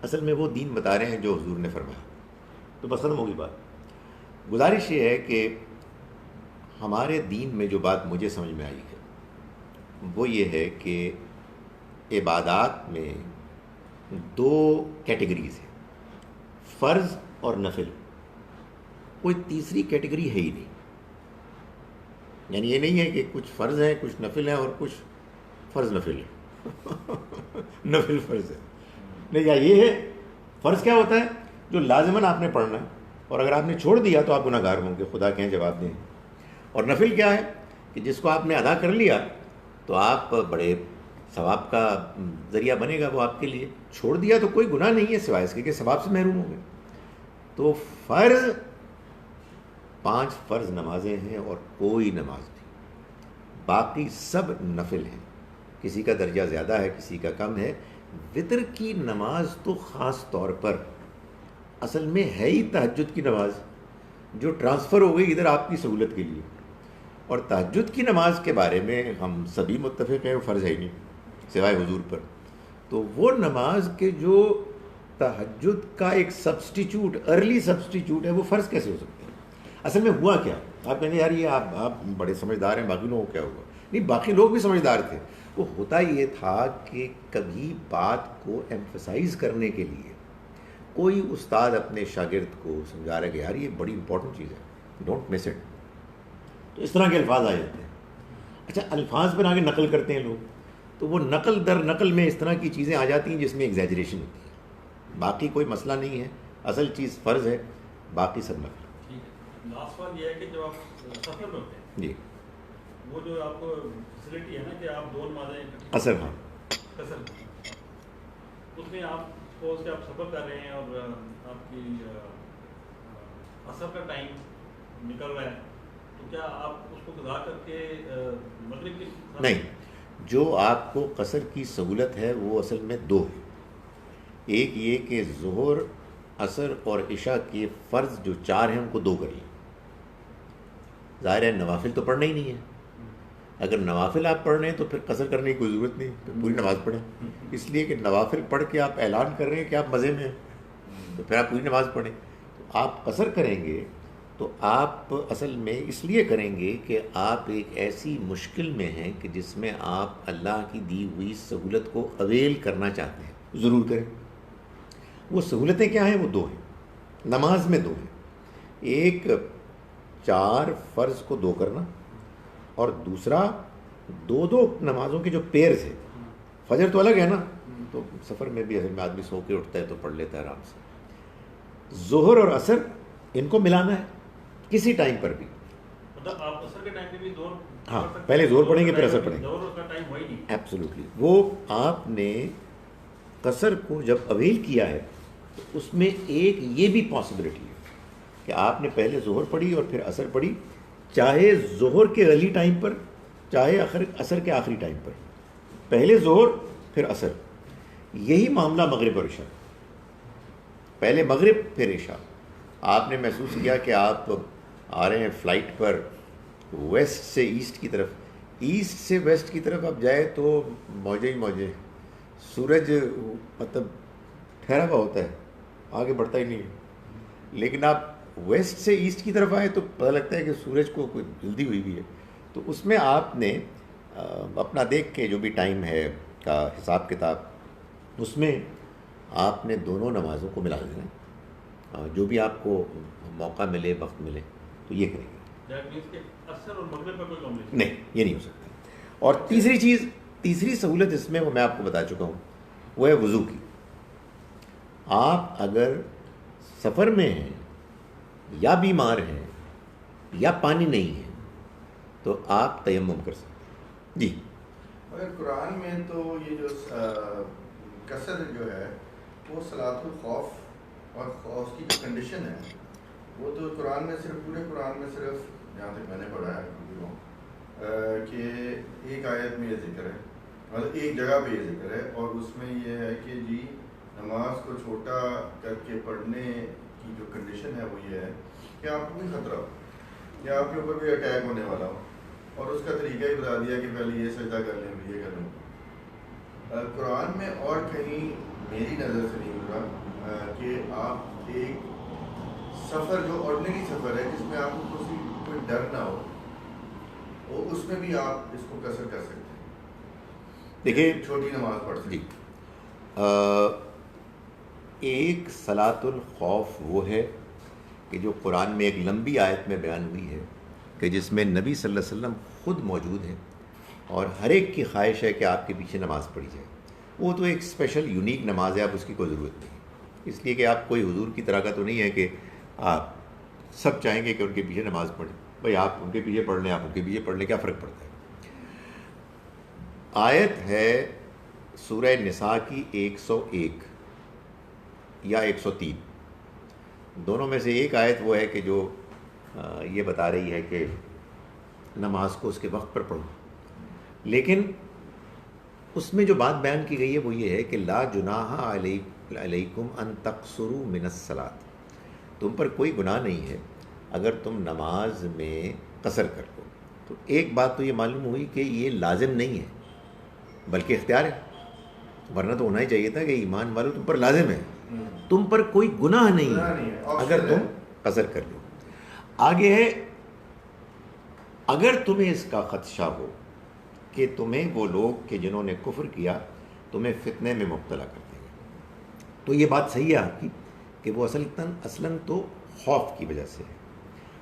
اصل میں وہ دین بتا رہے ہیں جو حضور نے فرمایا، تو بس ختم ہوگی بات. گزارش یہ ہے کہ ہمارے دین میں جو بات مجھے سمجھ میں آئی ہے وہ یہ ہے کہ عبادات میں 2 کیٹیگریز ہیں، فرض اور نفل. کوئی تیسری کیٹیگری ہے ہی نہیں. یعنی یہ نہیں ہے کہ کچھ فرض ہیں، کچھ نفل ہیں، اور کچھ فرض نفل ہے نفل فرض ہے. نہیں، یا یہ ہے فرض کیا ہوتا ہے جو لازماً آپ نے پڑھنا ہے، اور اگر آپ نے چھوڑ دیا تو آپ گناہ گار ہوں گے، خدا کے جواب دیں. اور نفل کیا ہے کہ جس کو آپ نے ادا کر لیا تو آپ بڑے ثواب کا ذریعہ بنے گا وہ آپ کے لیے. چھوڑ دیا تو کوئی گناہ نہیں ہے سوائے اس کے کہ ثواب سے محروم ہوں گے. تو فرض 5 فرض نمازیں ہیں اور کوئی نماز نہیں، باقی سب نفل ہیں. کسی کا درجہ زیادہ ہے، کسی کا کم ہے. وطر کی نماز تو خاص طور پر اصل میں ہے ہی تہجد کی نماز، جو ٹرانسفر ہو گئی ادھر آپ کی سہولت کے لیے. اور تہجد کی نماز کے بارے میں ہم سبھی متفق ہیں وہ فرض ہے ہی نہیں سوائے حضور پر. تو وہ نماز کے جو تہجد کا ایک سبسٹیچیوٹ، ارلی سبسٹیچیوٹ ہے، وہ فرض کیسے ہو سکتے ہیں؟ اصل میں ہوا کیا؟ آپ کہیں گے یار یہ آپ بڑے سمجھدار ہیں، باقی لوگوں کو کیا ہوا؟ نہیں، باقی لوگ بھی سمجھدار تھے. وہ ہوتا یہ تھا کہ کبھی بات کو ایمفسائز کرنے کے لیے کوئی استاد اپنے شاگرد کو سمجھا رہا ہے کہ یار یہ بڑی امپورٹنٹ چیز ہے، ڈونٹ مس اٹ. تو اس طرح کے الفاظ آ جاتے ہیں. اچھا، الفاظ بنا کے نقل کرتے ہیں لوگ، تو وہ نقل در نقل میں اس طرح کی چیزیں آ جاتی ہیں جس میں ایگزیجریشن ہوتی ہے. باقی کوئی مسئلہ نہیں ہے، اصل چیز فرض ہے، باقی سب نقل. لاسٹ بات یہ ہے کہ جب آپ سفر میں ہوتے ہیں جی، وہ جو آپ کو فیسلٹی ہے نا کہ آپ 2 نمازیں قصر، ہاں قصر اس میں آپ سپوز کہ آپ سفر کر رہے ہیں اور آپ کی عصر کا ٹائم نکل رہا ہے، تو کیا آپ اس کو قضا کر کے مغرب کی نہیں، جو آپ کو قصر کی سہولت ہے وہ اصل میں دو ہے. ایک یہ کہ ظہر، عصر اور عشاء کے فرض جو 4 ہیں ان کو 2 کر لیں. ظاہر ہے نوافل تو پڑھنا ہی نہیں ہے. اگر نوافل آپ پڑھ رہے ہیں تو پھر قصر کرنے کی کوئی ضرورت نہیں، پھر پوری نماز پڑھیں. اس لیے کہ نوافل پڑھ کے آپ اعلان کر رہے ہیں کہ آپ مزے میں ہیں، تو پھر آپ پوری نماز پڑھیں. تو آپ قصر کریں گے تو آپ اصل میں اس لیے کریں گے کہ آپ ایک ایسی مشکل میں ہیں کہ جس میں آپ اللہ کی دی ہوئی سہولت کو اویل کرنا چاہتے ہیں. ضرور کریں. وہ سہولتیں کیا ہیں؟ وہ 2 ہیں. نماز میں 2 ہیں. ایک 4 فرض کو 2 کرنا، اور دوسرا 2 نمازوں کے جو پیئرز ہیں. فجر تو الگ ہے نا، تو سفر میں بھی اصل میں آدمی سو کے اٹھتا ہے تو پڑھ لیتا ہے آرام سے. ظہر اور عصر ان کو ملانا ہے کسی ٹائم پر بھی. مطلب آپ عصر کے ٹائم پہ بھی ظہر، ہاں پہلے ظہر پڑھیں گے پھر عصر پڑھیں گے. ظہر کا ٹائم وہی نہیں. ایبسلیوٹلی. وہ آپ نے قصر کو جب اویل کیا ہے تو اس میں ایک یہ بھی پاسبلٹی ہے کہ آپ نے پہلے ظہر پڑھی اور پھر عصر پڑھی، چاہے ظہر کے ارلی ٹائم پر چاہے عصر کے آخری ٹائم پر. پہلے ظہر پھر عصر. یہی معاملہ مغرب اور عشاء. پہلے مغرب پھر عشاء. آپ نے محسوس کیا کہ آپ آ رہے ہیں فلائٹ پر ویسٹ سے ایسٹ کی طرف، ایسٹ سے ویسٹ کی طرف آپ جائے تو موجیں ہی موجیں، سورج مطلب ٹھہرا ہوا ہوتا ہے، آگے بڑھتا ہی نہیں ہے. لیکن آپ ویسٹ سے ایسٹ کی طرف آئے تو پتہ لگتا ہے کہ سورج کو کوئی جلدی ہوئی بھی ہے. تو اس میں آپ نے اپنا دیکھ کے جو بھی ٹائم ہے کا حساب کتاب، اس میں آپ نے دونوں نمازوں کو ملا دینا ہے. جو بھی آپ کو موقع ملے، وقت ملے تو یہ کریں گے. دیٹ مینس کہ عصر اور مغرب کا کوئی کمبینیشن نہیں، یہ نہیں ہو سکتا. اور تیسری چیز، تیسری سہولت اس میں وہ میں آپ کو بتا چکا ہوں، وہ ہے وضو کی. آپ اگر سفر میں ہیں یا بیمار ہیں یا پانی نہیں ہے تو آپ تیمم کر سکتے ہیں. جی. اگر قرآن میں تو یہ جو قصر جو ہے وہ صلاۃ الخوف اور خوف کی جو کنڈیشن ہے وہ تو قرآن میں صرف، پورے قرآن میں صرف جہاں تک میں نے پڑھا ہے کہ ایک آیت میں یہ ذکر ہے، مطلب ایک جگہ پہ یہ ذکر ہے، اور اس میں یہ ہے کہ جی نماز کو چھوٹا کر کے پڑھنے کی جو کنڈیشن ہے وہ یہ ہے کہ آپ کو کوئی خطرہ ہو یا آپ کے اوپر کوئی اٹیک ہونے والا ہو، اور اس کا طریقہ ہی بتا دیا کہ پہلے یہ سجدہ کر لیں پھر یہ کر لیں. قرآن میں اور کہیں میری نظر سے نہیں گزرا کہ آپ ایک سفر جو آرڈنری سفر ہے جس میں آپ کو کوئی ڈر نہ ہو، اور اس میں بھی آپ اس کو قصر کر سکتے ہیں. دیکھیے چھوٹی نماز پڑھ سکتے. جی. ایک صلاۃ الخوف وہ ہے کہ جو قرآن میں ایک لمبی آیت میں بیان ہوئی ہے کہ جس میں نبی صلی اللہ علیہ وسلم خود موجود ہیں اور ہر ایک کی خواہش ہے کہ آپ کے پیچھے نماز پڑھی جائے. وہ تو ایک اسپیشل یونیک نماز ہے، اب اس کی کوئی ضرورت نہیں، اس لیے کہ آپ کوئی حضور کی طرح کا تو نہیں ہے کہ آپ سب چاہیں گے کہ ان کے پیچھے نماز پڑھیں. بھائی آپ ان کے پیچھے پڑھ لیں، آپ ان کے پیچھے پڑھ لیں، کیا فرق پڑتا ہے. آیت ہے سورہ نساء کی 101 یا 103، دونوں میں سے ایک آیت وہ ہے کہ جو یہ بتا رہی ہے کہ نماز کو اس کے وقت پر پڑھو، لیکن اس میں جو بات بیان کی گئی ہے وہ یہ ہے کہ لا جناح علیکم ان تقصروا من الصلاۃ، تم پر کوئی گناہ نہیں ہے اگر تم نماز میں قصر کر لو. تو ایک بات تو یہ معلوم ہوئی کہ یہ لازم نہیں ہے بلکہ اختیار ہے، ورنہ تو ہونا ہی چاہیے تھا کہ ایمان والو تم پر لازم ہے، تم پر کوئی گناہ نہیں ہے اگر تم قصر کر لو. آگے ہے اگر تمہیں اس کا خدشہ ہو کہ تمہیں وہ لوگ کہ جنہوں نے کفر کیا تمہیں فتنے میں مبتلا کر دیں گے، تو یہ بات صحیح ہے آپ کی کہ وہ اصلاً تو خوف کی وجہ سے ہے.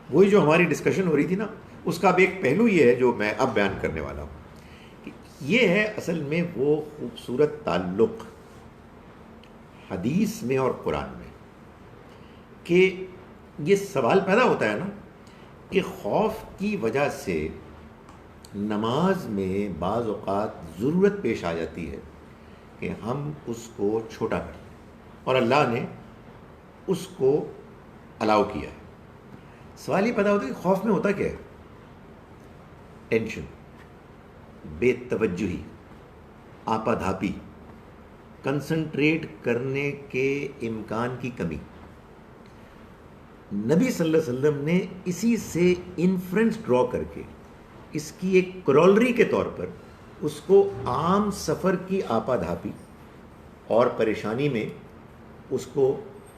وہی جو ہماری ڈسکشن ہو رہی تھی نا، اس کا اب ایک پہلو یہ ہے جو میں اب بیان کرنے والا ہوں. یہ ہے اصل میں وہ خوبصورت تعلق حدیث میں اور قرآن میں کہ یہ سوال پیدا ہوتا ہے نا کہ خوف کی وجہ سے نماز میں بعض اوقات ضرورت پیش آ جاتی ہے کہ ہم اس کو چھوٹا کر دیں، اور اللہ نے اس کو الاؤ کیا ہے۔ سوال یہ پیدا ہوتا ہے کہ خوف میں ہوتا کیا ہے؟ ٹینشن، بے توجہی، آپا دھاپی، کنسنٹریٹ کرنے کے امکان کی کمی۔ نبی صلی اللہ علیہ وسلم نے اسی سے انفرنس ڈرا کر کے اس کی ایک کرولری کے طور پر اس کو عام سفر کی آپا دھاپی اور پریشانی میں اس کو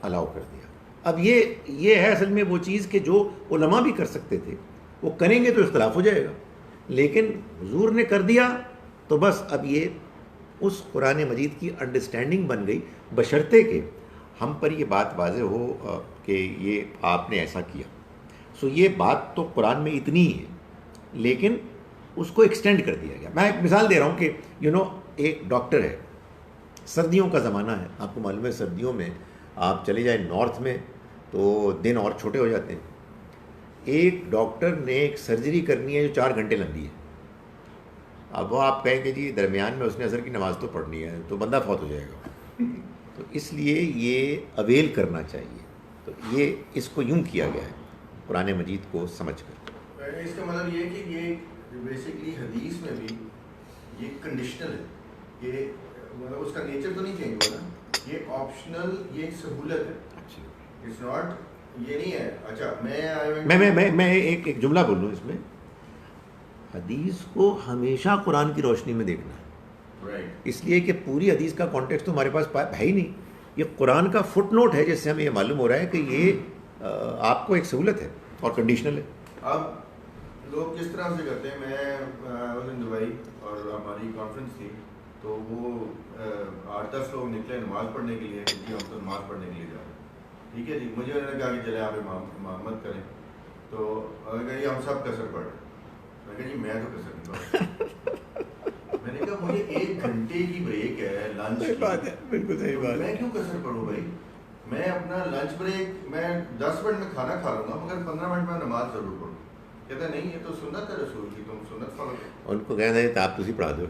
الاؤ کر دیا۔ اب یہ ہے اصل میں وہ چیز کہ جو علماء بھی کر سکتے تھے، وہ کریں گے تو اختلاف ہو جائے گا، لیکن حضور نے کر دیا تو بس اب یہ اس قرآن مجید کی انڈرسٹینڈنگ بن گئی، بشرطے کہ ہم پر یہ بات واضح ہو کہ یہ آپ نے ایسا کیا۔ سو یہ بات تو قرآن میں اتنی ہی ہے، لیکن اس کو ایکسٹینڈ کر دیا گیا۔ میں ایک مثال دے رہا ہوں کہ ایک ڈاکٹر ہے، سردیوں کا زمانہ ہے، آپ کو معلوم ہے سردیوں میں آپ چلے جائیں نارتھ میں تو دن اور چھوٹے ہو جاتے ہیں۔ ایک ڈاکٹر نے ایک سرجری کرنی ہے جو 4 گھنٹے لمبی ہے، اب وہ آپ کہیں کہ جی درمیان میں اس نے عصر کی نماز تو پڑھنی ہے، تو بندہ فوت ہو جائے گا، تو اس لیے یہ اویل کرنا چاہیے۔ تو یہ اس کو یوں کیا گیا ہے قرآن مجید کو سمجھ کر۔ اس کا مطلب یہ ہے کہ یہ بیسیکلی حدیث میں بھی یہ کنڈیشنل ہے، یہ مطلب اس کا نیچر تو نہیں چینج ہوا نا، یہ آپشنل، یہ ایک سہولت ہے، اٹس ناٹ، یہ نہیں ہے اچھا میں ایک جملہ بول لوں اس میں، حدیث کو ہمیشہ قرآن کی روشنی میں دیکھنا ہے، اس لیے کہ پوری حدیث کا کانٹیکسٹ تو ہمارے پاس ہے ہی نہیں، یہ قرآن کا فٹ نوٹ ہے جس سے ہمیں یہ معلوم ہو رہا ہے کہ یہ آپ کو ایک سہولت ہے اور کنڈیشنل ہے۔ اب لوگ کس طرح سے کرتے ہیں، میں دبئی اور ہماری کانفرنس تھی تو وہ 8-10 لوگ نکلے نماز پڑھنے کے لیے، کیونکہ ہم تو نماز پڑھنے کے لیے جا رہے ہیں، ٹھیک ہے جی، مجھے انہوں نے کہا کہ چلے آپ امامت کریں، تو کہ ہم سب کثر پڑھ رہے ہیں، میں کہا جی میں تو کثر نہیں پڑھ رہا، میں نے کہا مجھے 1 گھنٹے کی بریک ہے لنچ کی، بالکل صحیح بات، میں کیوں کثر پڑھوں بھائی، میں اپنا لنچ بریک میں 10 منٹ میں کھانا کھا لوں گا مگر 15 منٹ میں نماز ضرور پڑھوں۔ کہتا نہیں یہ تو سنت ہے رسول کی، تم سنت فالو کرو۔ ان کو کہنا ہے تو آپ تجھے پڑھا دو،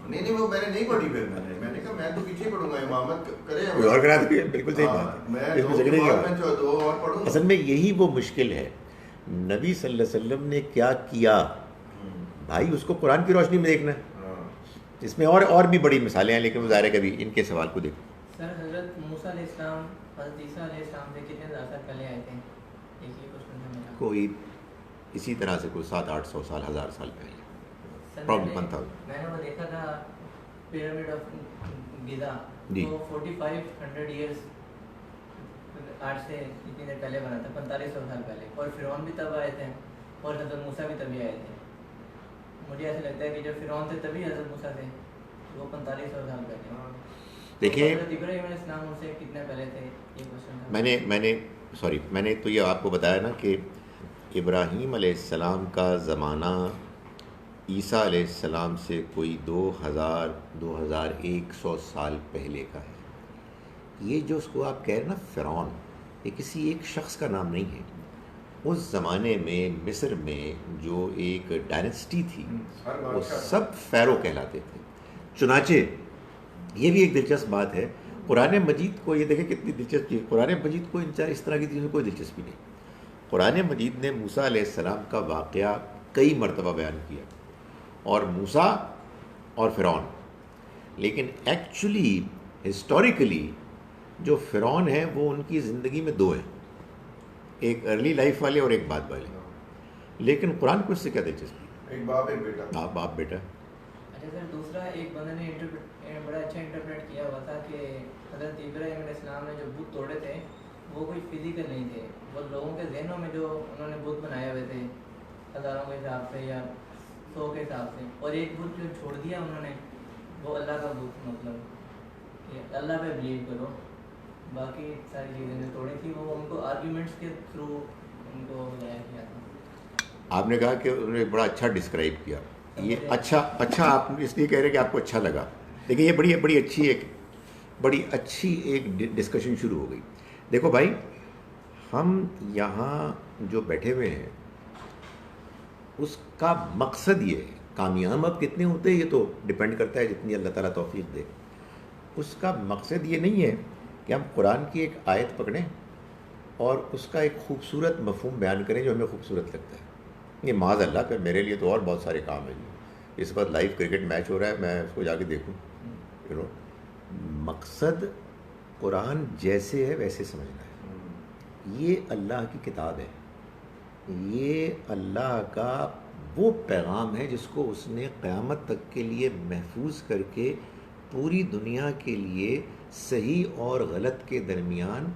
نہیں وہ میں نے نہیں پڑھی، پھر میں نے کہا میں تو پیچھے پڑھوں گا، امامت کرے کوئی اور کرا دے، بالکل صحیح بات ہے، میں اس میں جھگڑے کی بات ہے۔ 2 اور پڑھوں۔ اصل میں یہی وہ مشکل ہے، نبی صلی اللہ علیہ وسلم نے کیا کیا بھائی، اس کو قرآن کی روشنی میں دیکھنا ہے۔ اس میں اور بھی بڑی مثالیں ہیں، لیکن ظاہر ہے کبھی ان کے سوال کو دیکھو۔ سر حضرت موسیٰ علیہ السلام حضرت عیسیٰ علیہ السلام سے کتنے زیادہ پہلے آئے تھے؟ ایک ہی کوشچن ہے میرا۔ کوئی اسی طرح سے کوئی 700-800 سال 1000 سال پہلے، پرابلی 1000۔ میں نے وہ دیکھا تھا پیرامڈ آف گیزا، جی، وہ 4500 ایئرس آج سے اتنی دیر پہلے بنا تھا، 4500 سال پہلے، اور فرعون بھی تب آئے تھے اور حضرت موسیٰ بھی تبھی آئے تھے۔ مجھے ایسا لگتا ہے کہ جب فرعون تھے تبھی حضرت موسیٰ تھے، وہ 4500 سال پہلے۔ دیکھیں حضرت ابراہیم علیہ السلام ان سے کتنے پہلے تھے، یہ کوشچن تھا۔ میں نے تو یہ آپ کو بتایا نا کہ ابراہیم علیہ السلام کا زمانہ عیسیٰ علیہ السلام سے کوئی 2100 سال پہلے کا ہے۔ یہ جو اس کو آپ کہہ رہے ہیں نا فرعون، یہ کسی ایک شخص کا نام نہیں ہے۔ اس زمانے میں مصر میں جو ایک ڈائنسٹی تھی وہ سب فیرو کہلاتے تھے۔ چنانچہ یہ بھی ایک دلچسپ بات ہے، قرآن مجید کو یہ دیکھیں کتنی دلچسپ چیز، قرآن مجید کو اس طرح کی چیزوں میں کوئی دلچسپی نہیں۔ قرآن مجید نے موسیٰ علیہ السلام کا واقعہ کئی مرتبہ بیان کیا، اور موسیٰ اور فرعون، لیکن ایکچولی ہسٹوریکلی جو فرعون ہیں وہ ان کی زندگی میں 2 ہیں، ایک ارلی لائف والے اور ایک بعد والے، لیکن قرآن کو اس سے کیا دلچسپی؟ ایک باپ ایک بیٹا، باپ بیٹا۔ اچھا سر، دوسرا ایک بندے نے بڑا اچھا انٹرپریٹ کیا ہوا تھا کہ حضرت ابراہیم علیہ السلام نے جو بت توڑے تھے وہ کوئی فزیکل نہیں تھے، وہ لوگوں کے ذہنوں میں جو انہوں نے بت بنائے ہوئے تھے ہزاروں کے حساب سے یا 100 کے حساب سے، اور ایک بت جو چھوڑ دیا انہوں نے وہ اللہ کا بت، مطلب کہ اللہ پہ بلیو کرو، باقی ساری چیزیں جو توڑی تھی وہ ان کو آرگیومنٹس کے تھرو ان کو لایا کیا تھا۔ آپ نے کہا کہ انہوں نے بڑا اچھا ڈسکرائب کیا، یہ اچھا آپ اس لیے کہہ رہے کہ آپ کو اچھا لگا، لیکن یہ بڑی اچھی ایک ڈسکشن شروع ہو گئی۔ دیکھو بھائی، ہم یہاں جو بیٹھے ہوئے ہیں اس کا مقصد یہ ہے، کامیاب اب کتنے ہوتے ہیں یہ تو ڈپینڈ کرتا ہے جتنی اللہ تعالیٰ توفیق دے، اس کا مقصد یہ نہیں ہے کہ ہم قرآن کی ایک آیت پکڑیں اور اس کا ایک خوبصورت مفہوم بیان کریں جو ہمیں خوبصورت لگتا ہے. یہ معاذ اللہ کہ میرے لیے تو اور بہت سارے کام ہیں. اس وقت لائیو کرکٹ میچ ہو رہا ہے, میں اس کو جا کے دیکھوں. مقصد قرآن جیسے ہے ویسے سمجھنا ہے. یہ اللہ کی کتاب ہے, یہ اللہ کا وہ پیغام ہے جس کو اس نے قیامت تک کے لیے محفوظ کر کے پوری دنیا کے لیے صحیح اور غلط کے درمیان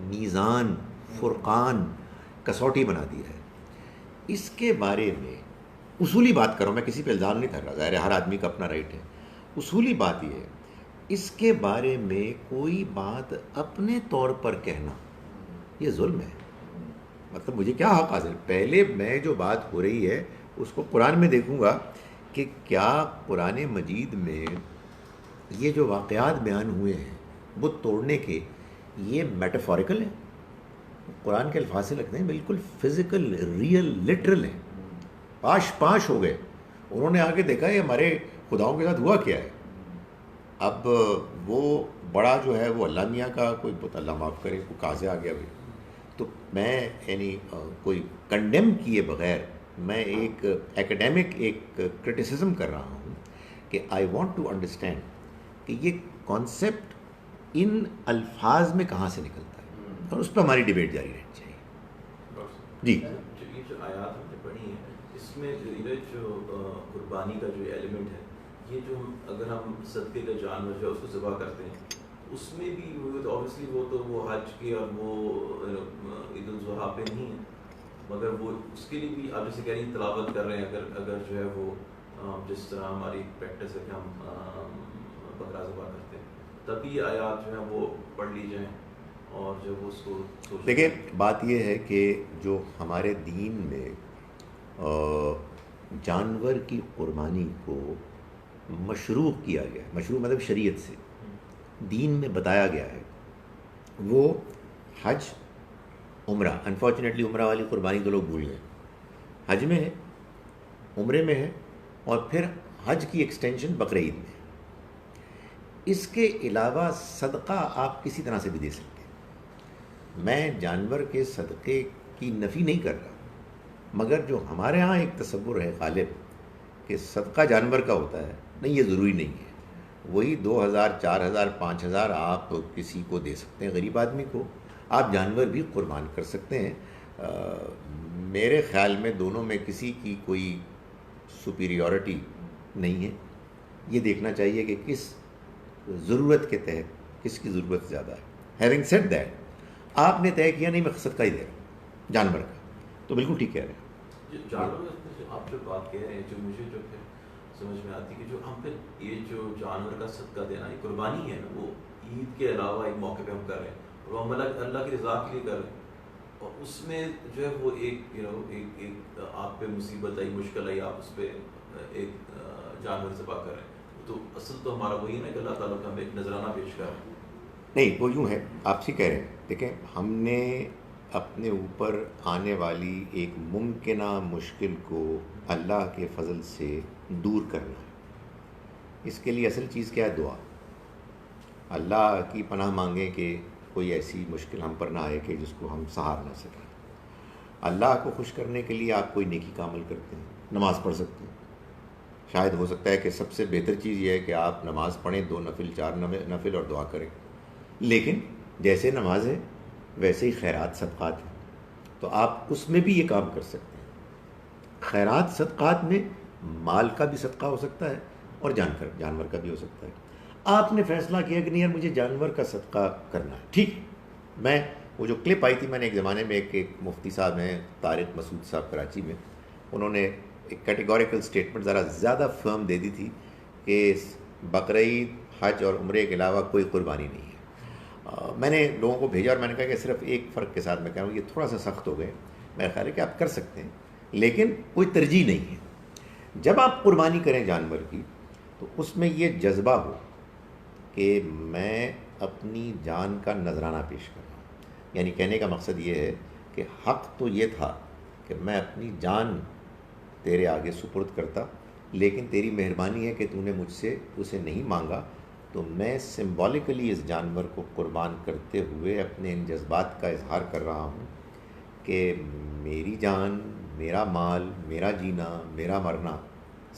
میزان, فرقان, کسوٹی بنا دی ہے. اس کے بارے میں اصولی بات کروں, میں کسی پہ الزام نہیں کر رہا, ظاہر ہے ہر آدمی کا اپنا رائٹ ہے. اصولی بات یہ ہے, اس کے بارے میں کوئی بات اپنے طور پر کہنا یہ ظلم ہے. مطلب مجھے کیا حق حاصل؟ پہلے میں جو بات ہو رہی ہے اس کو قرآن میں دیکھوں گا کہ کیا قرآن مجید میں یہ جو واقعات بیان ہوئے ہیں بت توڑنے کے, یہ میٹافوریکل ہیں, قرآن کے الفاظ سے لگتے ہیں بالکل فزیکل, ریئل, لٹرل ہیں. پاش ہو گئے. انہوں نے آگے دیکھا یہ ہمارے خداؤں کے ساتھ ہوا کیا ہے. اب وہ بڑا جو ہے وہ اللہ میاں کا کوئی بت, اللہ معاف کرے, وہ کہاں سے آ گیا بھائی. تو میں یعنی کوئی کنڈیم کیے بغیر میں ایک ایکیڈیمک ایک کرٹیسزم کر رہا ہوں کہ آئی وانٹ ٹو انڈرسٹینڈ کہ یہ کانسیپٹ ان الفاظ میں کہاں سے نکلتا ہے, اور اس پہ ہماری ڈیبیٹ جاری رہنی چاہیے. جی یہ جو آیات ہم نے پڑھی ہیں اس میں جو قربانی کا جو ایلیمنٹ ہے, یہ جو اگر ہم صدقے کا جانور جو ہے اس کو ذبح کرتے ہیں اس میں بھی اوبیسلی وہ حج کے اور وہ عید الاضحیٰ پہ نہیں ہے, مگر وہ اس کے لیے بھی آپ جیسے کہہ رہی ہیں تلاوت کر رہے ہیں. اگر جو ہے وہ جس طرح ہماری پریکٹس ہے کہ ہم بکرا ذبح کرتے ہیں تبھی آیات جو ہیں وہ پڑھ لی جائیں اور جب اس کو دیکھیں. بات یہ ہے کہ جو ہمارے دین میں جانور کی قربانی کو مشروع کیا گیا ہے, مشروع مطلب شریعت سے دین میں بتایا گیا ہے, وہ حج, عمرہ. انفارچونیٹلی عمرہ والی قربانی تو لوگ بھول گئے. حج میں ہے, عمرے میں ہے, اور پھر حج کی ایکسٹینشن بقرعید میں. اس کے علاوہ صدقہ آپ کسی طرح سے بھی دے سکتے ہیں. میں جانور کے صدقے کی نفی نہیں کر رہا, مگر جو ہمارے ہاں ایک تصور ہے غالب کہ صدقہ جانور کا ہوتا ہے, نہیں, یہ ضروری نہیں ہے. وہی 2000, 4000, 5000 آپ کسی کو دے سکتے ہیں, غریب آدمی کو. آپ جانور بھی قربان کر سکتے ہیں. میرے خیال میں دونوں میں کسی کی کوئی سپیریورٹی نہیں ہے. یہ دیکھنا چاہیے کہ کس ضرورت کے تحت کس کی ضرورت زیادہ ہے. ہیونگ سیڈ دیٹ, آپ نے طے کیا نہیں میں صدقہ ہی دے رہا ہوں جانور کا, تو بالکل ٹھیک کہہ رہے ہیں. جانور آپ جو بات کہہ رہے ہیں, جو مجھے جو پھر سمجھ میں آتی کہ جو ہم پھر یہ جو جانور کا صدقہ دینا یہ قربانی ہے نا, وہ عید کے علاوہ ایک موقع پہ ہم کر رہے ہیں اور وہ ہم اللہ کی رضا کے لیے کر رہے ہیں, اور اس میں جو ہے وہ ایک آپ پہ مصیبت آئی, مشکل آئی, آپ اس پہ ایک جانور ذبح کر رہے ہیں, تو اصل تو ہمارا وہی نا کہ اللہ تعالیٰ کا ہم ایک نذرانہ پیش کر رہے ہیں. نہیں, وہ یوں ہے, آپ سے کہہ رہے ہیں. دیکھیں, ہم نے اپنے اوپر آنے والی ایک ممکنہ مشکل کو اللہ کے فضل سے دور کرنا ہے. اس کے لیے اصل چیز کیا ہے؟ دعا. اللہ کی پناہ مانگیں کہ کوئی ایسی مشکل ہم پر نہ آئے کہ جس کو ہم سہار نہ سکیں. اللہ کو خوش کرنے کے لیے آپ کوئی نیکی کا عمل کرتے ہیں, نماز پڑھ سکتے ہیں. شاید ہو سکتا ہے کہ سب سے بہتر چیز یہ ہے کہ آپ نماز پڑھیں, 2 نفل 4 نفل اور دعا کریں. لیکن جیسے نماز ہے ویسے ہی خیرات صدقات ہیں, تو آپ اس میں بھی یہ کام کر سکتے ہیں. خیرات صدقات میں مال کا بھی صدقہ ہو سکتا ہے اور جانور کا بھی ہو سکتا ہے. آپ نے فیصلہ کیا کہ نہیں یار مجھے جانور کا صدقہ کرنا ہے, ٹھیک. میں وہ جو کلپ آئی تھی, میں نے ایک زمانے میں ایک مفتی صاحب ہیں طارق مسعود صاحب کراچی میں, انہوں نے ایک کیٹیگوریکل سٹیٹمنٹ ذرا زیادہ فرم دے دی تھی کہ بقرعید, حج اور عمرے کے علاوہ کوئی قربانی نہیں ہے. میں نے لوگوں کو بھیجا اور میں نے کہا کہ صرف ایک فرق کے ساتھ میں کہوں یہ تھوڑا سا سخت ہو گئے. میرا خیال ہے کہ آپ کر سکتے ہیں لیکن کوئی ترجیح نہیں ہے. جب آپ قربانی کریں جانور کی تو اس میں یہ جذبہ ہو کہ میں اپنی جان کا نذرانہ پیش کر رہا ہوں. یعنی کہنے کا مقصد یہ ہے کہ حق تو یہ تھا کہ میں اپنی جان تیرے آگے سپرد کرتا, لیکن تیری مہربانی ہے کہ تو نے مجھ سے اسے نہیں مانگا, تو میں سمبولیکلی اس جانور کو قربان کرتے ہوئے اپنے ان جذبات کا اظہار کر رہا ہوں کہ میری جان، میرا مال، میرا جینا، میرا مرنا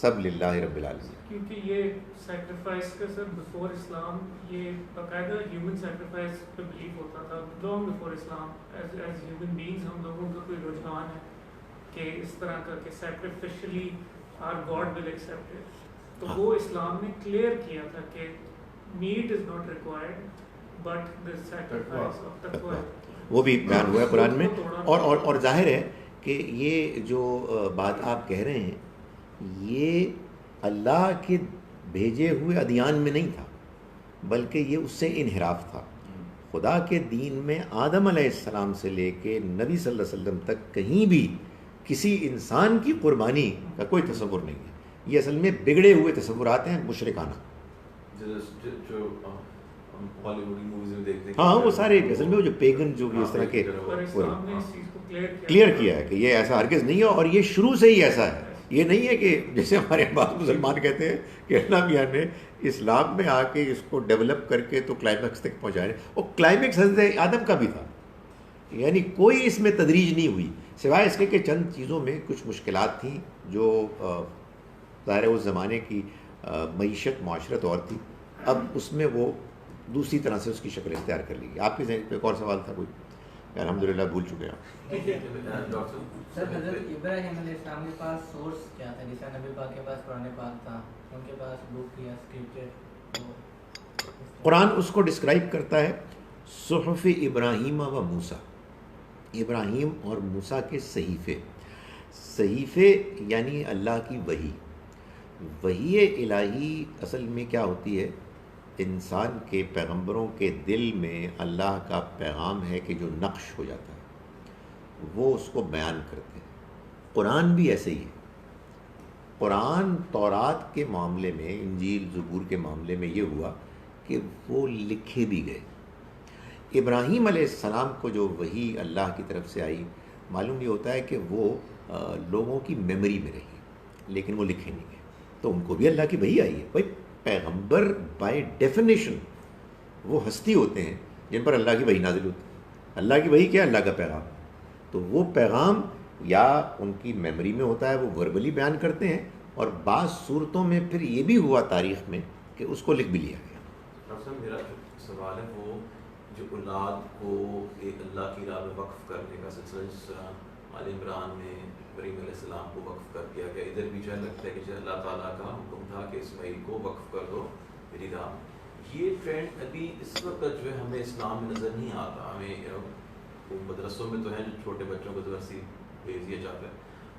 سب للہ رب العالمین. کیونکہ یہ سیکریفائس کا سر بفور اسلام یہ باقاعدہ ہیومن سیکریفائس پہ بلیو ہوتا تھا لانگ بفور اسلام. ایز ہیومن بینگز ہم لوگوں کا کوئی رجحان ہے کہ اس طرح کا کہ sacrificially our God will accept it. تو وہ اسلام نے کلیئر کیا تھا کہ meat is not required but the sacrifice of تقویٰ. وہ بھی بیان ہوا ہے قرآن میں. اور ظاہر ہے کہ یہ جو بات آپ کہہ رہے ہیں یہ اللہ کے بھیجے ہوئے ادیان میں نہیں تھا، بلکہ یہ اس سے انحراف تھا. خدا کے دین میں آدم علیہ السلام سے لے کے نبی صلی اللہ علیہ وسلم تک کہیں بھی کسی انسان کی قربانی کا کوئی تصور نہیں ہے. یہ اصل میں بگڑے ہوئے تصورات ہیں مشرکانہ. ہاں وہ سارے اصل میں وہ جو پیگن جو بھی اس طرح کے کلیئر کیا ہے کہ یہ ایسا ہرگز نہیں ہے، اور یہ شروع سے ہی ایسا ہے. یہ نہیں ہے کہ جیسے ہمارے بعض مسلمان کہتے ہیں کہ اللہ میاں نے اسلام میں آ کے اس کو ڈیولپ کر کے تو کلائمیکس تک پہنچا رہے. اور کلائمیکس حضرت آدم کا بھی تھا، یعنی کوئی اس میں تدریج نہیں ہوئی سوائے اس کے کہ چند چیزوں میں کچھ مشکلات تھیں جو ظاہر اس زمانے کی معیشت معاشرت اور تھی. اب اس میں وہ دوسری طرح سے اس کی شکل اختیار کر لی. آپ کے ذہن پہ ایک اور سوال تھا کوئی؟ الحمدللہ بھول چکے ہیں. سر حضرت ابراہیم علیہ السلام کے پاس سورس کیا تھا؟ جیسا نبی پاک کے پاس قرآن پاک تھا، ان کے پاس بک یا اسکرپچر. قرآن اس کو ڈسکرائب کرتا ہے صحف ابراہیم و موسیٰ، ابراہیم اور موسیٰ کے صحیفے. صحیفے یعنی اللہ کی وحی. وحی الہی اصل میں کیا ہوتی ہے؟ انسان کے پیغمبروں کے دل میں اللہ کا پیغام ہے کہ جو نقش ہو جاتا ہے وہ اس کو بیان کرتے ہیں. قرآن بھی ایسے ہی ہے. قرآن تورات کے معاملے میں، انجیل زبور کے معاملے میں یہ ہوا کہ وہ لکھے بھی گئے. ابراہیم علیہ السلام کو جو وحی اللہ کی طرف سے آئی، معلوم یہ ہوتا ہے کہ وہ لوگوں کی میموری میں رہی لیکن وہ لکھے نہیں گئے. تو ان کو بھی اللہ کی وحی آئی ہے. بھائی پیغمبر بائی ڈیفینیشن وہ ہستی ہوتے ہیں جن پر اللہ کی وحی نازل ہوتی ہے. اللہ کی وحی کیا ہے؟ اللہ کا پیغام. تو وہ پیغام یا ان کی میموری میں ہوتا ہے، وہ وربلی بیان کرتے ہیں، اور بعض صورتوں میں پھر یہ بھی ہوا تاریخ میں کہ اس کو لکھ بھی لیا گیا. ڈاکٹر صاحب میرا جو سوال ہے وہ جو اولاد کو ایک اللہ کی راہ میں وقف کرنے کا سلسلہ جس طرح آل عمران میں ابراہیم علیہ السلام کو وقف کر دیا گیا، ادھر بھی جو لگتا ہے کہ جو اللہ تعالیٰ کا حکم تھا کہ اسماعیل کو وقف کر دو میری راہ. یہ ٹرینڈ ابھی اس وقت جو ہے ہمیں اسلام میں نظر نہیں آتا. ہمیں مدرسوں میں تو ہیں جو چھوٹے بچوں کو درسی بھیج دیا جاتا ہے،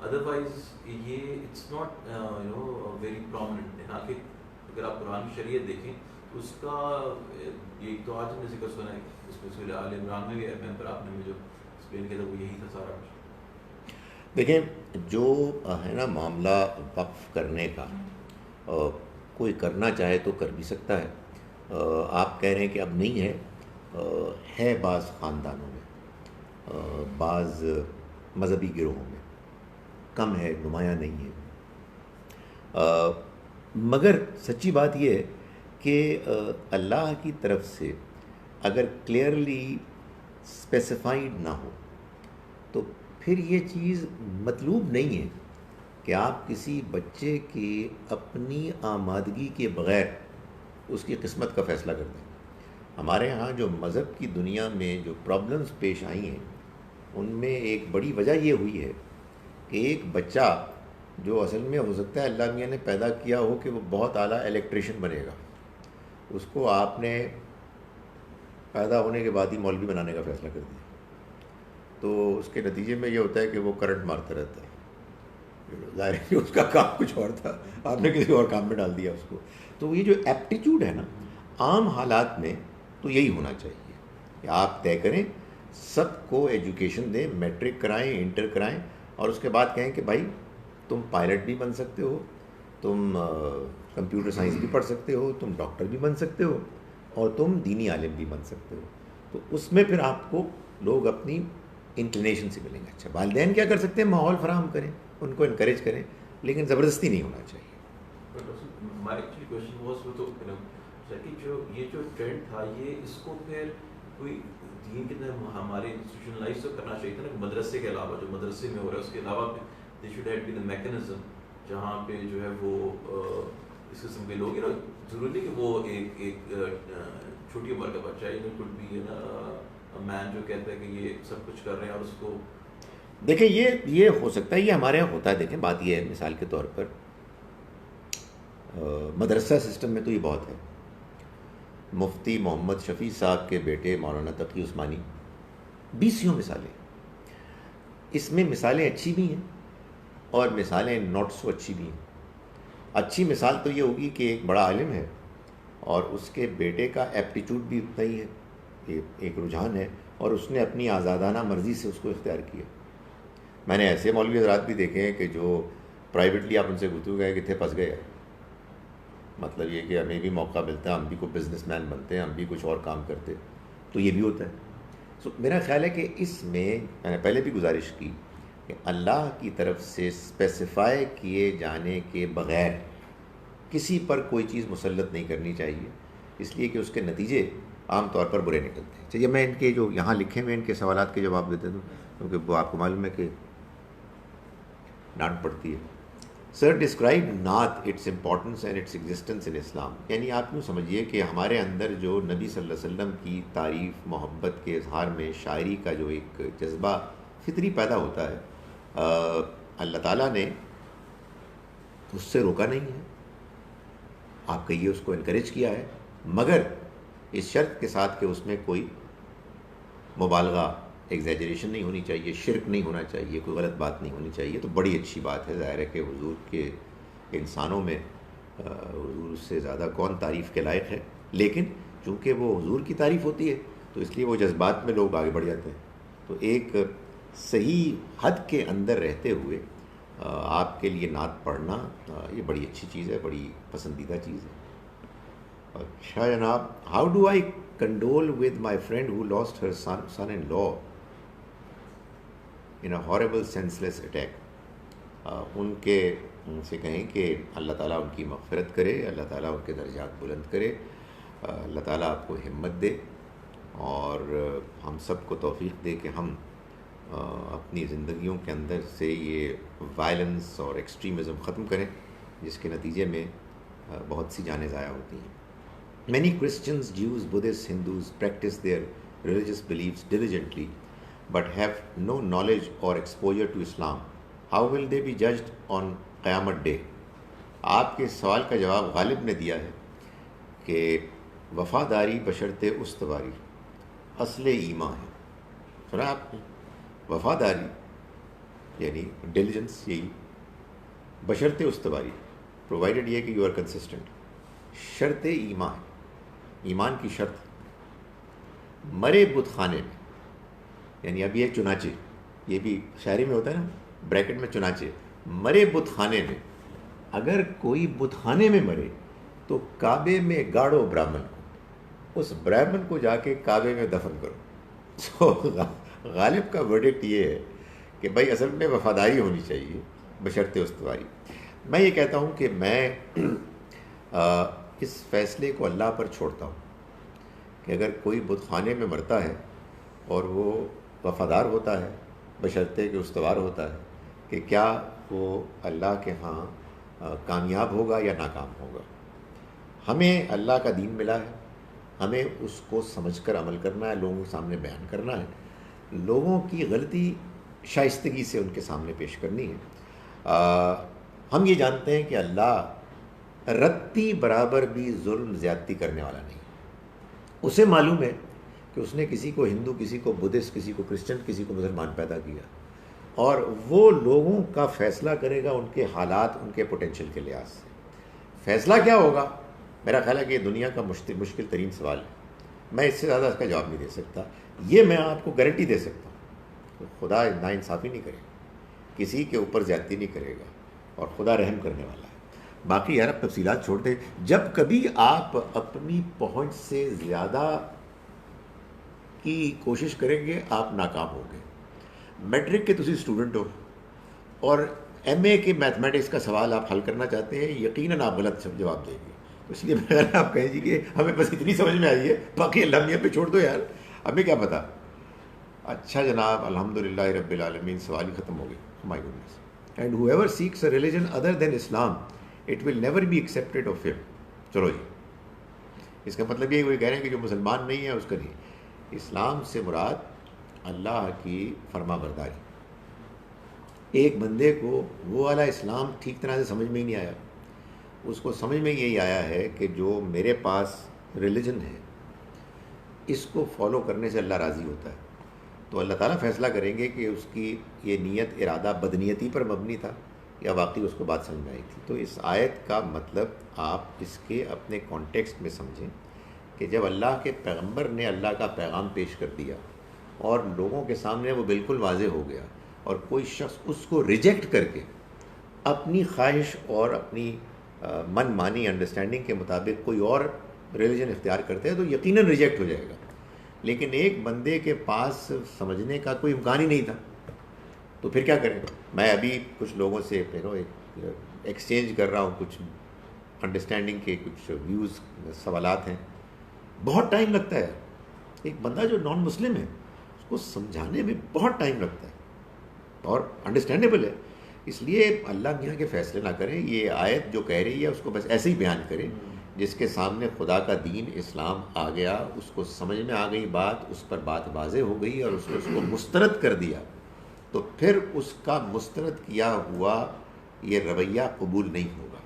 ادروائز یہ اٹس ناٹ ویری پرومننٹ. حالانکہ اگر آپ قرآن کی شریعت دیکھیں تو اس کا یہ تو آج ہم نے ذکر سنا ہے، اس میں سورہ آل عمران میں بھی ہے، پر آپ نے مجھے ایکسپلین کیا تھا وہ یہی تھا سارا کچھ. دیکھیں جو ہے نا معاملہ وقف کرنے کا، کوئی کرنا چاہے تو کر بھی سکتا ہے. آپ کہہ رہے ہیں کہ اب نہیں ہے بعض خاندانوں میں، بعض مذہبی گروہوں میں کم ہے، نمایاں نہیں ہے. مگر سچی بات یہ ہے کہ اللہ کی طرف سے اگر کلیئرلی اسپیسیفائڈ نہ ہو تو پھر یہ چیز مطلوب نہیں ہے کہ آپ کسی بچے کی اپنی آمادگی کے بغیر اس کی قسمت کا فیصلہ کر دیں. ہمارے ہاں جو مذہب کی دنیا میں جو پرابلمز پیش آئی ہیں ان میں ایک بڑی وجہ یہ ہوئی ہے کہ ایک بچہ جو اصل میں ہو سکتا ہے اللہ میاں نے پیدا کیا ہو کہ وہ بہت اعلیٰ الیکٹریشین بنے گا، اس کو آپ نے پیدا ہونے کے بعد ہی مولوی بنانے کا فیصلہ کر دیا. تو اس کے نتیجے میں یہ ہوتا ہے کہ وہ کرنٹ مارتا رہتا ہے. ظاہر ہے کہ اس کا کام کچھ اور تھا، آپ نے کسی اور کام میں ڈال دیا اس کو. تو یہ جو ایپٹیچیوڈ ہے نا عام حالات میں تو یہی ہونا چاہیے کہ آپ طے کریں، سب کو ایجوکیشن دیں، میٹرک کرائیں، انٹر کرائیں، اور اس کے بعد کہیں کہ بھائی تم پائلٹ بھی بن سکتے ہو، تم کمپیوٹر سائنس بھی پڑھ سکتے ہو، تم ڈاکٹر بھی بن سکتے ہو، اور تم دینی عالم بھی بن سکتے ہو. تو اس میں پھر آپ کو لوگ اپنی انکلینیشن سے ملیں گے. اچھا والدین کیا کر سکتے ہیں؟ ماحول فراہم کریں، ان کو انکریج کریں، لیکن زبردستی نہیں ہونا چاہیے. My actually question was, کہ یہ جو ٹرینڈ تھا یہ اس کو پھر کوئی دین کی طرح ہمارے انسٹیٹیوشنلائز تو کرنا چاہیے تھا نا, مدرسے کے علاوہ جو مدرسے میں ہو رہا ہے اس کے علاوہ they should have been a mechanism جہاں پہ جو ہے وہ اس قسم کے لوگ ضروری نہیں کہ وہ ایک چھوٹی عمر کا بچہ ہے, کوڈ بی نا مین جو کہتا ہے کہ یہ سب کچھ کر رہے ہیں اور اس کو دیکھیں یہ ہو سکتا ہے, یہ ہمارے یہاں ہوتا ہے. دیکھیں بات یہ ہے, مثال کے طور پر مدرسہ سسٹم میں تو یہ بہت ہے. مفتی محمد شفیع صاحب کے بیٹے مولانا تقی عثمانی, 20 مثالیں. اس میں مثالیں اچھی بھی ہیں اور مثالیں ناٹ سو اچھی بھی ہیں. اچھی مثال تو یہ ہوگی کہ ایک بڑا عالم ہے اور اس کے بیٹے کا ایپٹیٹیوڈ بھی اتنا ہی ہے, ایک رجحان ہے, اور اس نے اپنی آزادانہ مرضی سے اس کو اختیار کیا. میں نے ایسے مولوی حضرات بھی دیکھے ہیں کہ جو پرائیویٹلی آپ ان سے گفتگو گئے کہ تھے پھنس گئے, مطلب یہ کہ ہمیں بھی موقع ملتا ہے, ہم بھی کوئی بزنس مین بنتے ہیں, ہم بھی کچھ اور کام کرتے, تو یہ بھی ہوتا ہے. سو میرا خیال ہے کہ اس میں نے پہلے بھی گزارش کی کہ اللہ کی طرف سے اسپیسیفائی کیے جانے کے بغیر کسی پر کوئی چیز مسلط نہیں کرنی چاہیے, اس لیے کہ اس کے نتیجے عام طور پر برے نکلتے ہیں. چلیے میں ان کے جو یہاں لکھے ہوئے ان کے سوالات کے جواب دیتے ہوں, کیونکہ وہ آپ کو معلوم ہے کہ ڈانٹ پڑتی ہے. Sir describe naat, its importance and its existence in Islam. یعنی آپ یوں سمجھیے کہ ہمارے اندر جو نبی صلی اللہ علیہ وسلم کی تعریف محبت کے اظہار میں شاعری کا جو ایک جذبہ فطری پیدا ہوتا ہے, اللہ تعالیٰ نے اس سے روکا نہیں ہے, آپ کہیے اس کو انکریج کیا ہے, مگر اس شرط کے ساتھ کہ اس میں کوئی مبالغہ, ایگزیجریشن نہیں ہونی چاہیے, شرک نہیں ہونا چاہیے, کوئی غلط بات نہیں ہونی چاہیے. تو بڑی اچھی بات ہے. ظاہر ہے کہ حضور کے انسانوں میں حضور سے زیادہ کون تعریف کے لائق ہے, لیکن چونکہ وہ حضور کی تعریف ہوتی ہے تو اس لیے وہ جذبات میں لوگ آگے بڑھ جاتے ہیں. تو ایک صحیح حد کے اندر رہتے ہوئے آپ کے لیے نعت پڑھنا یہ بڑی اچھی چیز ہے, بڑی پسندیدہ چیز ہے. اچھا جناب, how do I condole with my friend who lost her son-in-law in a horrible senseless attack. ان سے کہیں کہ اللہ تعالیٰ ان کی مغفرت کرے, اللہ تعالیٰ ان کے درجات بلند کرے, اللہ تعالیٰ آپ کو ہمت دے, اور ہم سب کو توفیق دے کہ ہم اپنی زندگیوں کے اندر سے یہ وائلنس اور ایکسٹریمزم ختم کریں, جس کے نتیجے میں بہت سی جانیں ضائع ہوتی ہیں. Many Christians, Jews, Buddhists, Hindus practice their religious beliefs diligently but have no knowledge or exposure to Islam. How will they be judged on Qiyamah Day? آپ کے سوال کا جواب غالب نے دیا ہے کہ وفاداری بشرط استواری اصل ایمان ہے. سنا آپ نے؟ وفاداری یعنی ڈیلیجنس, یہی بشرط استواری, پرووائڈڈ یہ کہ یو آر کنسسٹنٹ. شرط ایمان, ایمان کی شرط مرے بت خانے میں, یعنی اب یہ چنانچہ, یہ بھی شاعری میں ہوتا ہے نا, بریکٹ میں چنانچہ, مرے بت خانے میں. اگر کوئی بت خانے میں مرے تو کعبے میں گاڑو برہمن کو, اس برہمن کو جا کے کعبے میں دفن کرو. سو غالب کا ورڈکٹ یہ ہے کہ بھائی اصل میں وفاداری ہونی چاہیے بشرط استواری. میں یہ کہتا ہوں کہ میں اس فیصلے کو اللہ پر چھوڑتا ہوں کہ اگر کوئی بت خانے میں مرتا ہے اور وہ وفادار ہوتا ہے بشرطے کہ استوار ہوتا ہے, کہ کیا وہ اللہ کے ہاں کامیاب ہوگا یا ناکام ہوگا. ہمیں اللہ کا دین ملا ہے, ہمیں اس کو سمجھ کر عمل کرنا ہے, لوگوں کے سامنے بیان کرنا ہے, لوگوں کی غلطی شائستگی سے ان کے سامنے پیش کرنی ہے. ہم یہ جانتے ہیں کہ اللہ رتی برابر بھی ظلم زیادتی کرنے والا نہیں. اسے معلوم ہے کہ اس نے کسی کو ہندو, کسی کو بدھسٹ, کسی کو کرسچن, کسی کو مسلمان پیدا کیا, اور وہ لوگوں کا فیصلہ کرے گا ان کے حالات, ان کے پوٹینشیل کے لحاظ سے. فیصلہ کیا ہوگا, میرا خیال ہے کہ یہ دنیا کا مشکل ترین سوال ہے. میں اس سے زیادہ اس کا جواب نہیں دے سکتا. یہ میں آپ کو گارنٹی دے سکتا ہوں کہ خدا ناانصافی نہیں کرے گا, کسی کے اوپر زیادتی نہیں کرے گا, اور خدا رحم کرنے والا ہے. باقی یار اب تفصیلات چھوڑ دیں. جب کبھی آپ اپنی پہنچ سے زیادہ کی کوشش کریں گے آپ ناکام ہوں گے. میٹرک کے تسی اسٹوڈنٹ ہو اور ایم اے کے میتھمیٹکس کا سوال آپ حل کرنا چاہتے ہیں, یقیناً آپ غلط جواب دیں گے. تو اس لیے میں آپ کہیں جی کہ ہمیں بس اتنی سمجھ میں آئی ہے، باقی اللہ میاں پہ چھوڑ دو یار، ہمیں کیا پتہ. اچھا جناب، الحمدللہ رب العالمین، سوال ہی ختم ہو گئے. My goodness. And whoever seeks a religion other than Islam, it will never be accepted of him. چلو جی، اس کا مطلب یہ کوئی کہہ رہے ہیں کہ جو مسلمان نہیں ہے اس کا نہیں. اسلام سے مراد اللہ کی فرما برداری. ایک بندے کو وہ والا اسلام ٹھیک طرح سے سمجھ میں ہی نہیں آیا. اس کو سمجھ میں یہی آیا ہے کہ جو میرے پاس ریلیجن ہے اس کو فالو کرنے سے اللہ راضی ہوتا ہے. تو اللہ تعالیٰ فیصلہ کریں گے کہ اس کی یہ نیت ارادہ بدنیتی پر مبنی تھا یا واقعی اس کو بات سمجھ میں آئی تھی. تو اس آیت کا مطلب آپ اس کے اپنے کانٹیکسٹ میں سمجھیں کہ جب اللہ کے پیغمبر نے اللہ کا پیغام پیش کر دیا اور لوگوں کے سامنے وہ بالکل واضح ہو گیا اور کوئی شخص اس کو ریجیکٹ کر کے اپنی خواہش اور اپنی من مانی انڈرسٹینڈنگ کے مطابق کوئی اور ریلیجن اختیار کرتے ہیں تو یقیناً ریجیکٹ ہو جائے گا. لیکن ایک بندے کے پاس سمجھنے کا کوئی امکان ہی نہیں تھا تو پھر کیا کریں. میں ابھی کچھ لوگوں سے ایکسچینج کر رہا ہوں، کچھ انڈرسٹینڈنگ کے کچھ ویوز سوالات ہیں. بہت ٹائم لگتا ہے. ایک بندہ جو نان مسلم ہے اس کو سمجھانے میں بہت ٹائم لگتا ہے اور انڈرسٹینڈیبل ہے. اس لیے اللہ میاں کے فیصلے نہ کریں. یہ آیت جو کہہ رہی ہے اس کو بس ایسے ہی بیان کریں. جس کے سامنے خدا کا دین اسلام آ گیا، اس کو سمجھ میں آ گئی بات، اس پر بات واضح ہو گئی اور اس نے اس کو مسترد کر دیا، تو پھر اس کا مسترد کیا ہوا یہ رویہ قبول نہیں ہوگا.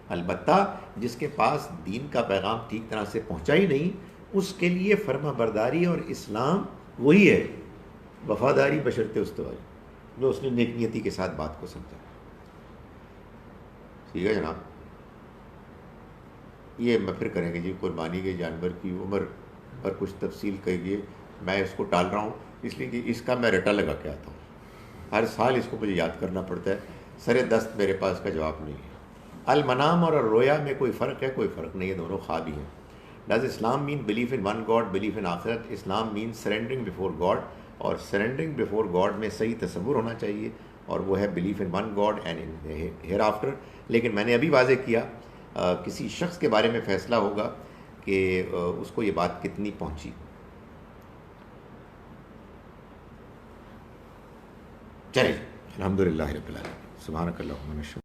البتہ جس کے پاس دین کا پیغام ٹھیک طرح سے پہنچا ہی نہیں، اس کے لیے فرما برداری اور اسلام وہی ہے، وفاداری بشرط استواری، جو اس نے نیک نیتی کے ساتھ بات کو سمجھا. ٹھیک ہے جناب. یہ میں پھر کریں گے جی قربانی کے جانور کی عمر پر کچھ تفصیل کہیے. میں اس کو ٹال رہا ہوں اس لیے کہ اس کا میں رٹا لگا کے آتا ہوں. ہر سال اس کو مجھے یاد کرنا پڑتا ہے. سر دست میرے پاس کا جواب نہیں ہے. المنام اور الرویا میں کوئی فرق ہے؟ کوئی فرق نہیں ہے، دونوں خواب ہی ہیں. ڈز اسلام مین belief in one God, belief in آخرت؟ اسلام مین سرینڈرنگ بفور گاڈ، اور سرینڈرنگ بفور گاڈ میں صحیح تصور ہونا چاہیے اور وہ ہے belief in one God and in here after. لیکن میں نے ابھی واضح کیا کسی شخص کے بارے میں فیصلہ ہوگا کہ اس کو یہ بات کتنی پہنچی. چلیں الحمدللہ رب العالمین. سبحانک اللہم و بحمدک.